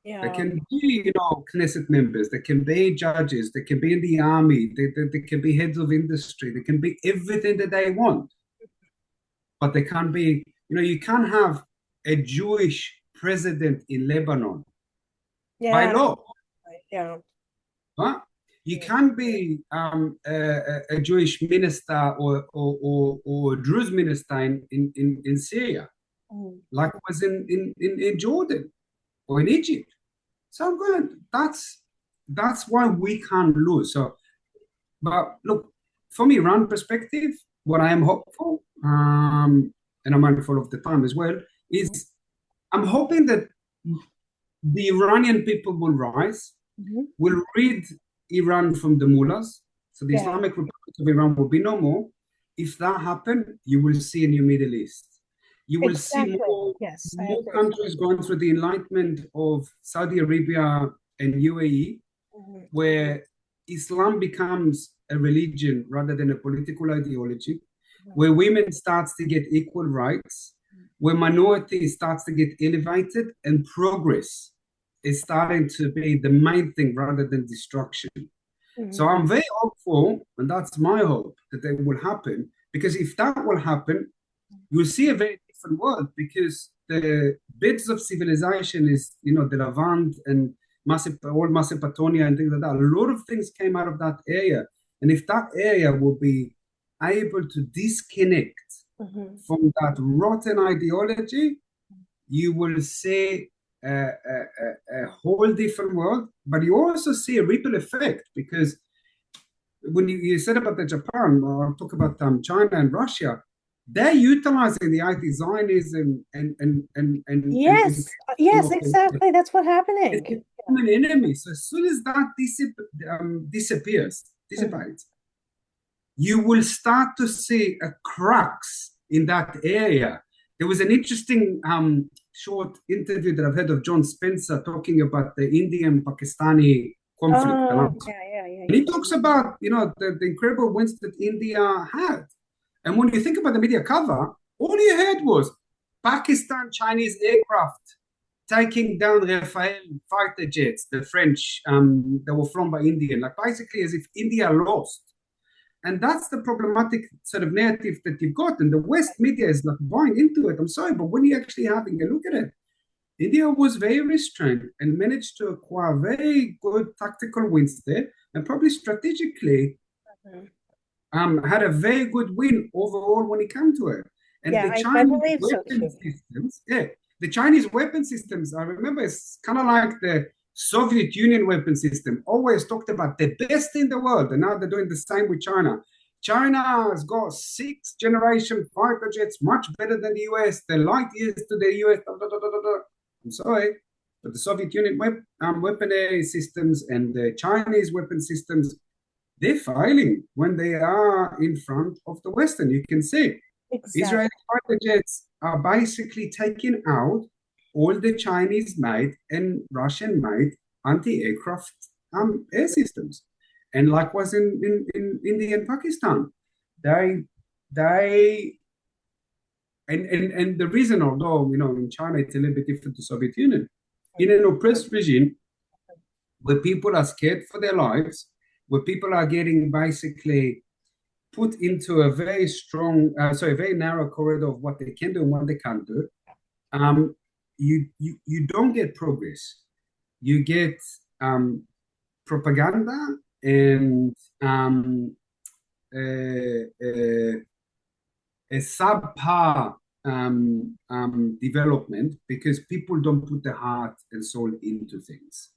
Yeah. They can be, Knesset members. They can be judges. They can be in the army. They can be heads of industry. They can be everything that they want. But they can't be, you can't have a Jewish president in Lebanon by law. Yeah. Huh? You can't be a Jewish minister or a Druze minister in Syria, like it was in Jordan or in Egypt. So good. That's why we can't lose. So, but look, from Iran perspective, what I am hopeful, and I'm mindful of the time as well, is I'm hoping that the Iranian people will rise, will rid Iran from the mullahs. So the Islamic Republic of Iran will be no more. If that happens, you will see a new Middle East. You will see more countries going through the enlightenment of Saudi Arabia and UAE, where Islam becomes a religion rather than a political ideology, where women starts to get equal rights, where minority starts to get elevated, and progress is starting to be the main thing rather than destruction. So I'm very hopeful, and that's my hope, that that will happen, because if that will happen, you'll see a very different world, because the bits of civilization is, the Levant and old Macedonia and things like that. A lot of things came out of that area. And if that area will be able to disconnect from that rotten ideology, you will see a whole different world. But you also see a ripple effect, because when you said about the Japan, I'll talk about China and Russia. They're utilizing the anti-Zionism and Yes, yes, of the exactly. That's what's it's happening. a common enemy. So as soon as that Mm. dissipates, you will start to see a cracks in that area. There was an interesting short interview that I've heard of John Spencer talking about the Indian-Pakistani conflict. Oh, yeah, yeah, yeah, And yeah. he talks about, the incredible wins that India had. And when you think about the media cover, all you heard was Pakistan Chinese aircraft taking down Rafale fighter jets, the French that were flown by India, like basically as if India lost. And that's the problematic sort of narrative that you've got. And the West media is like buying into it. I'm sorry, but when you're actually having a look at it, India was very restrained and managed to acquire very good tactical wins there, and probably strategically Mhm. had a very good win overall when it came to it. And Yeah, the I Chinese believe so weapon too. systems, yeah, the Chinese weapon systems, I remember it's kind of like the Soviet Union weapon system, always talked about the best in the world. And now they're doing the same with China. China has got sixth generation fighter jets, much better than the US. They're light years to the US. Da, da, da, da, da. I'm sorry, but the Soviet Union weaponry systems and the Chinese weapon systems, they're failing when they are in front of the Western. You can see Israeli Exactly. fighter jets are basically taking out all the Chinese made and Russian made anti aircraft air systems. And likewise in India and Pakistan. They, they, and the reason, although, in China it's a little bit different to Soviet Union, in an oppressed regime where people are scared for their lives, where people are getting basically put into a very very narrow corridor of what they can do and what they can't do, um, you don't get progress. You get propaganda and uh, uh, a subpar development because people don't put their heart and soul into things.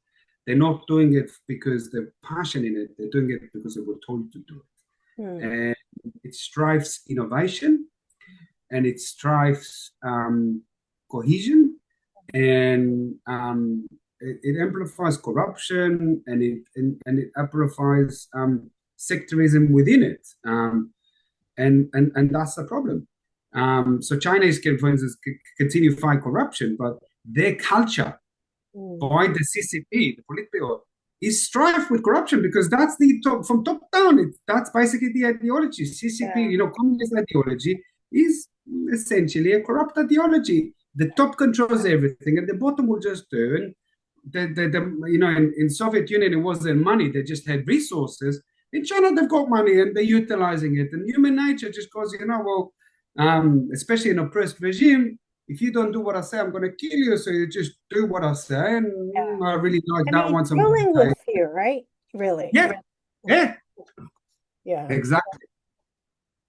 They're not doing it because they're passionate in it. They're doing it because they were told to do it. Hmm. And it strives innovation and it strives cohesion and it amplifies corruption and it amplifies sectarism within it. And that's the problem. So China is, for instance, continue to fight corruption, but their culture Hmm. by the CCP, the Politburo, is strife with corruption because that's the top from top down. That's basically the ideology. CCP, Yeah. communist ideology is essentially a corrupt ideology. The top controls everything, and the bottom will just do. And in Soviet Union, it wasn't money; they just had resources. In China, they've got money and they're utilizing it. And human nature just goes, especially in oppressed regime, if you don't do what I say, I'm going to kill you. So you just do what I say. And Yeah. I really like I that mean, one. So I'm going dealing to with say, fear, right? Really. yeah, yeah, Yeah. exactly.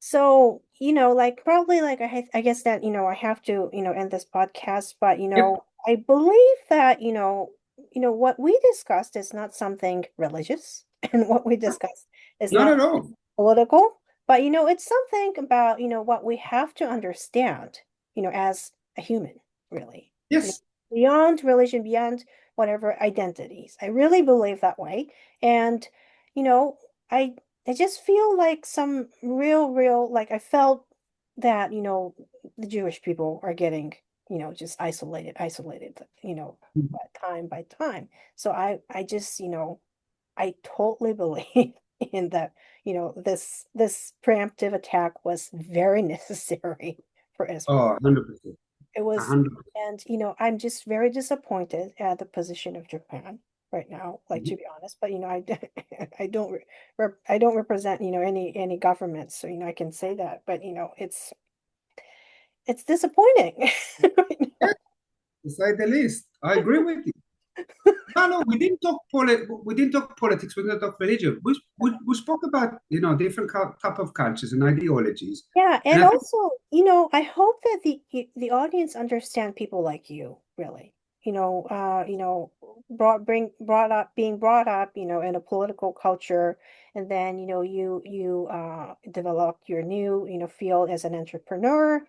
So, like probably like I guess that, I have to, end this podcast, but Yep, I believe that, what we discussed is not something religious and what we discussed is not not at all. political, but it's something about, what we have to understand, as a human, really. You know, Yes. beyond religion, beyond whatever identities. I really believe that way. And, you know, I I just feel like some real, like I felt that, the Jewish people are getting, just isolated, by time. So I just, I totally believe in that, this preemptive attack was very necessary for Israel. Oh, 100%. It was, 100%. and I'm just very disappointed at the position of Japan right now, like to be honest. But I don't I don't represent any government, so I can say that. But it's disappointing right Yeah, now. to say the least. I agree with you. No, we didn't talk politics. We didn't talk religion. We spoke about different type of cultures and ideologies, Yeah, and and I think also, I hope that the audience understand people like you, really. being brought up, in a political culture, and then, you developed your new, field as an entrepreneur,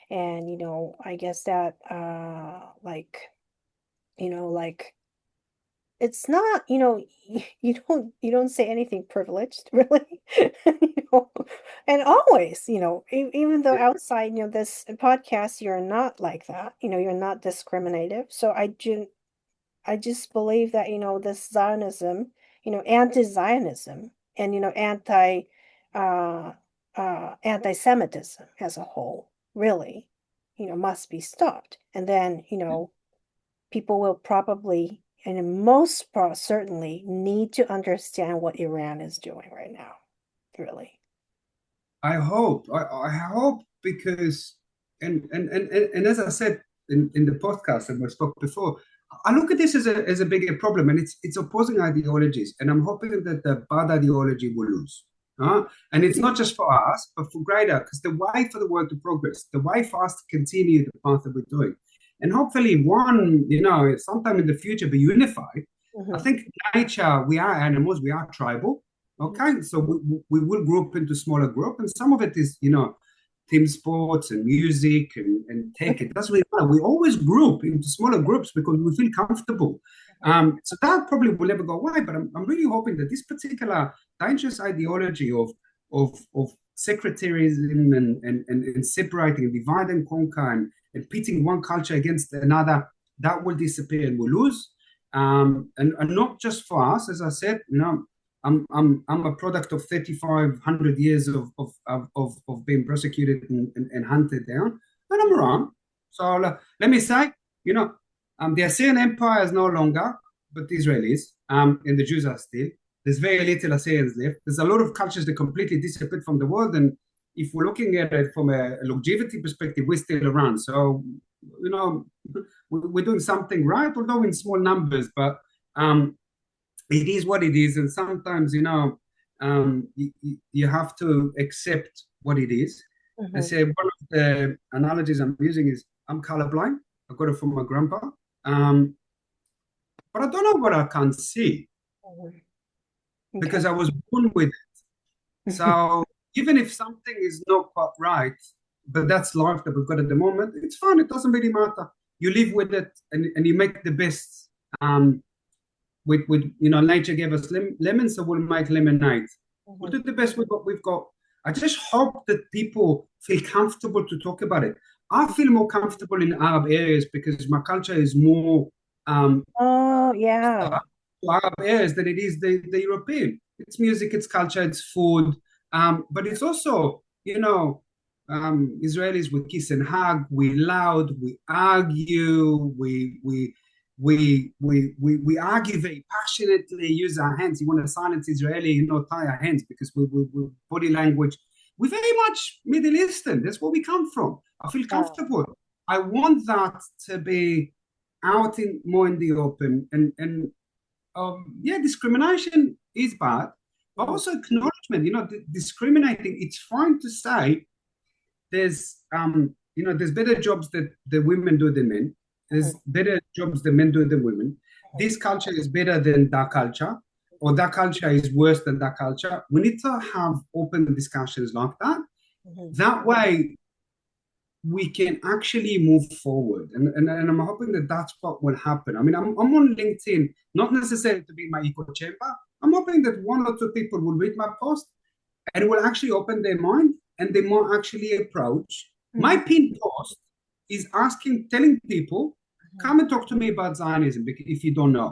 and, I guess that, like it's not, you don't say anything privileged, really. you know, and always, even though outside, this podcast, you're not like that, you're not discriminative. So I just believe that, this Zionism, anti-Zionism, and, uh, anti-Semitism as a whole, really, must be stopped. And then, people will probably, and certainly, need to understand what Iran is doing right now, really. I hope because and as I said in the podcast and we spoke before, I look at this as a bigger problem, and it's opposing ideologies, and I'm hoping that the bad ideology will lose. And it's not just for us, but for greater, because the way for the world to progress, the way for us to continue the path that we're doing, and hopefully one, sometime in the future be unified. I Mhm. think nature, we are animals, we are tribal. Okay, so we will group into smaller group, and some of it is, team sports and music and tech. It doesn't really matter. We always group into smaller groups because we feel comfortable. So that probably will never go away. But I'm really hoping that this particular dangerous ideology of sectarianism and separating and divide and conquer and pitting one culture against another, that will disappear and will lose. And not just for us, as I said, I'm a product of 3,500 years of being persecuted and hunted down, and I'm wrong. So let me say, the Assyrian Empire is no longer, but the Israelis, and the Jews are still. There's very little Assyrians left. There's a lot of cultures that completely disappeared from the world, and if we're looking at it from a longevity perspective, we're still around. So, we're doing something right, although in small numbers, but it is what it is, and sometimes you have to accept what it is. I Mhm. say one of the analogies I'm using is I'm colorblind. I got it from my grandpa, um, but I don't know what I can't see Mhm. because Okay. I was born with it. So even if something is not quite right, but that's life that we've got at the moment, it's fine. It doesn't really matter. You live with it, and you make the best. With nature gave us lemons, so we'll make lemonade. We'll Mhm. do the best with what we've got. I just hope that people feel comfortable to talk about it. I feel more comfortable in Arab areas because my culture is more Oh, yeah. Arab areas than it is the European. It's music, it's culture, it's food, but it's also, Israelis, we kiss and hug, we loud, we argue, we argue very passionately, use our hands. You want to silence Israeli, tie our hands because we body language. We're very much Middle Eastern. That's where we come from. I feel Yeah. comfortable. I want that to be out in more in the open, and yeah, discrimination is bad, but Mhm. also acknowledgement. Discriminating. It's fine to say there's better jobs that the women do than men. There's Mhm. better jobs that men do than women. This culture is better than that culture, or that culture is worse than that culture. We need to have open discussions like that. Mhm. That way, we can actually move forward. And I'm hoping that that's what will happen. I mean, I'm on LinkedIn, not necessarily to be my echo chamber. I'm hoping that one or two people will read my post and will actually open their mind, and they might actually approach. My Mhm. pinned post is telling people, come and talk to me about Zionism if you don't know.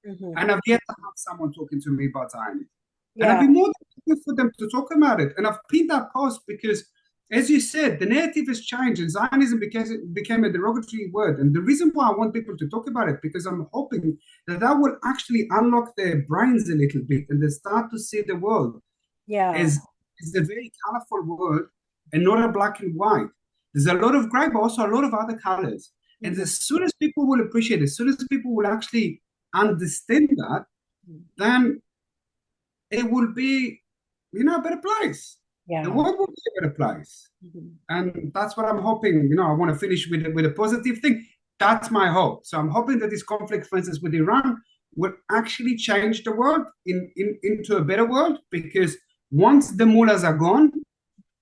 Mhm. And I've yet to have someone talking to me about Zionism. And I've Yeah. been more than happy for them to talk about it. And I've pinned that post because, as you said, the narrative has changed and Zionism became a derogatory word. And the reason why I want people to talk about it, because I'm hoping that will actually unlock their brains a little bit and they start to see the world Yeah. is a very colorful world and not a black and white. There's a lot of gray, but also a lot of other colors. And Mhm. as soon as people will appreciate it, as soon as people will actually understand that, Mhm. then it will be, a better place. The Yeah. world will be a better place. Mhm. And that's what I'm hoping. I want to finish with a positive thing. that's my hope. So I'm hoping that this conflict, for instance, with Iran, will actually change the world into a better world, because once the mullahs are gone,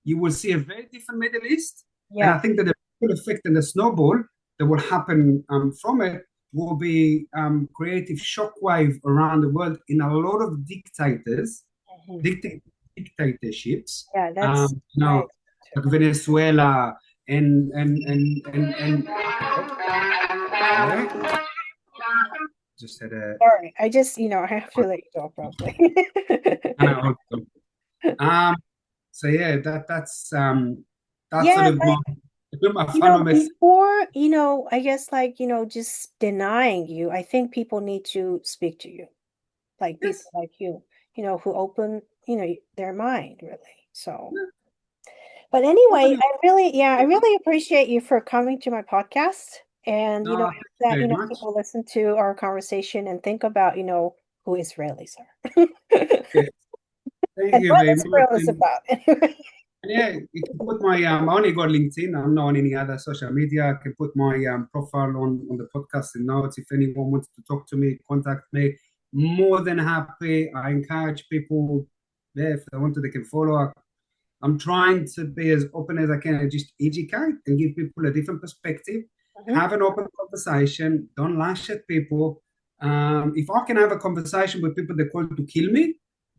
you will see a very different Middle East. And Yeah. I think that the ripple effect and the snowball that will happen from it will be creative shockwave around the world in a lot of Mhm. dictatorships. Yeah, that's You I know, like Venezuela and sorry, just had a sorry. I just, I have to let you talk probably. and um so yeah, that's sort Yeah, of my final message. before, I guess like, just denying you, I think people need to speak to you, like people Yes. like you, who open, their mind really. So, Yeah, but anyway, open. I really appreciate you for coming to my podcast. And, No, I thank hope you that, very much. people listen to our conversation and think about, who Israelis are. Okay. Thank And you what very much. Israel is about. Anyway. And yeah, you can put my I only got LinkedIn. I'm not on any other social media. I can put my profile on the podcast and notes. If anyone wants to talk to me, contact me. More than happy. I encourage people. Yeah, if they want to, they can follow. I'm trying to be as open as I can and just educate and give people a different perspective. Mhm. Have an open conversation. Don't lash at people. If I can have a conversation with people that call to kill me,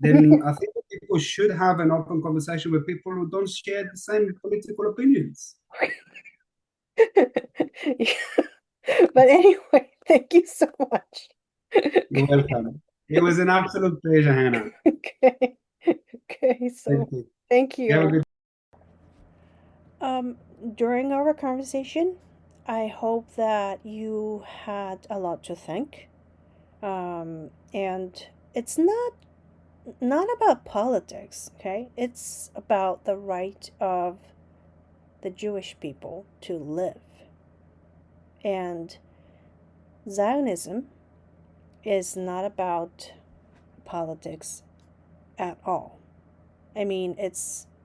then I think people should have an open conversation with people who don't share the same political opinions. But anyway, thank you so much. You're welcome. It was an absolute pleasure, Hannah. Okay. Okay, so Thank you. thank You have a you. good Um, During our conversation, I hope that you had a lot to think. And it's not about politics, okay? It's about the right of the Jewish people to live. And Zionism is not about politics at all. I mean, it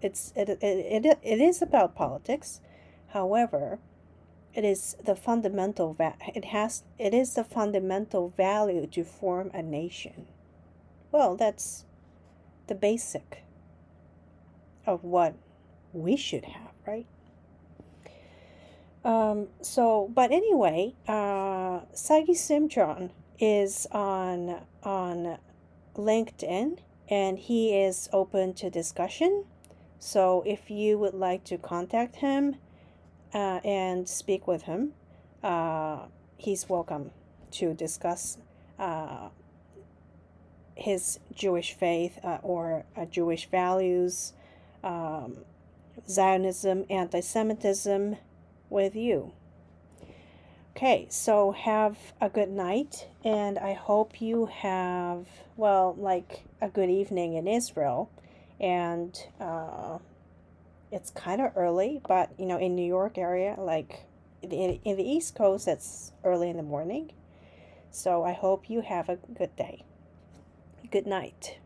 is about politics. However, it is the fundamental value to form a nation. Well, that's the basic of what we should have, right? But anyway, Sagi Simchon is on LinkedIn, and he is open to discussion. So if you would like to contact him and speak with him, uh, he's welcome to discuss uh, his Jewish faith or Jewish values, um, Zionism, anti-Semitism with you. Okay, so have a good night, and I hope you have, well, like a good evening in Israel. And it's kind of early, but in New York area, like in the East Coast, it's early in the morning. So I hope you have a good day. Good night.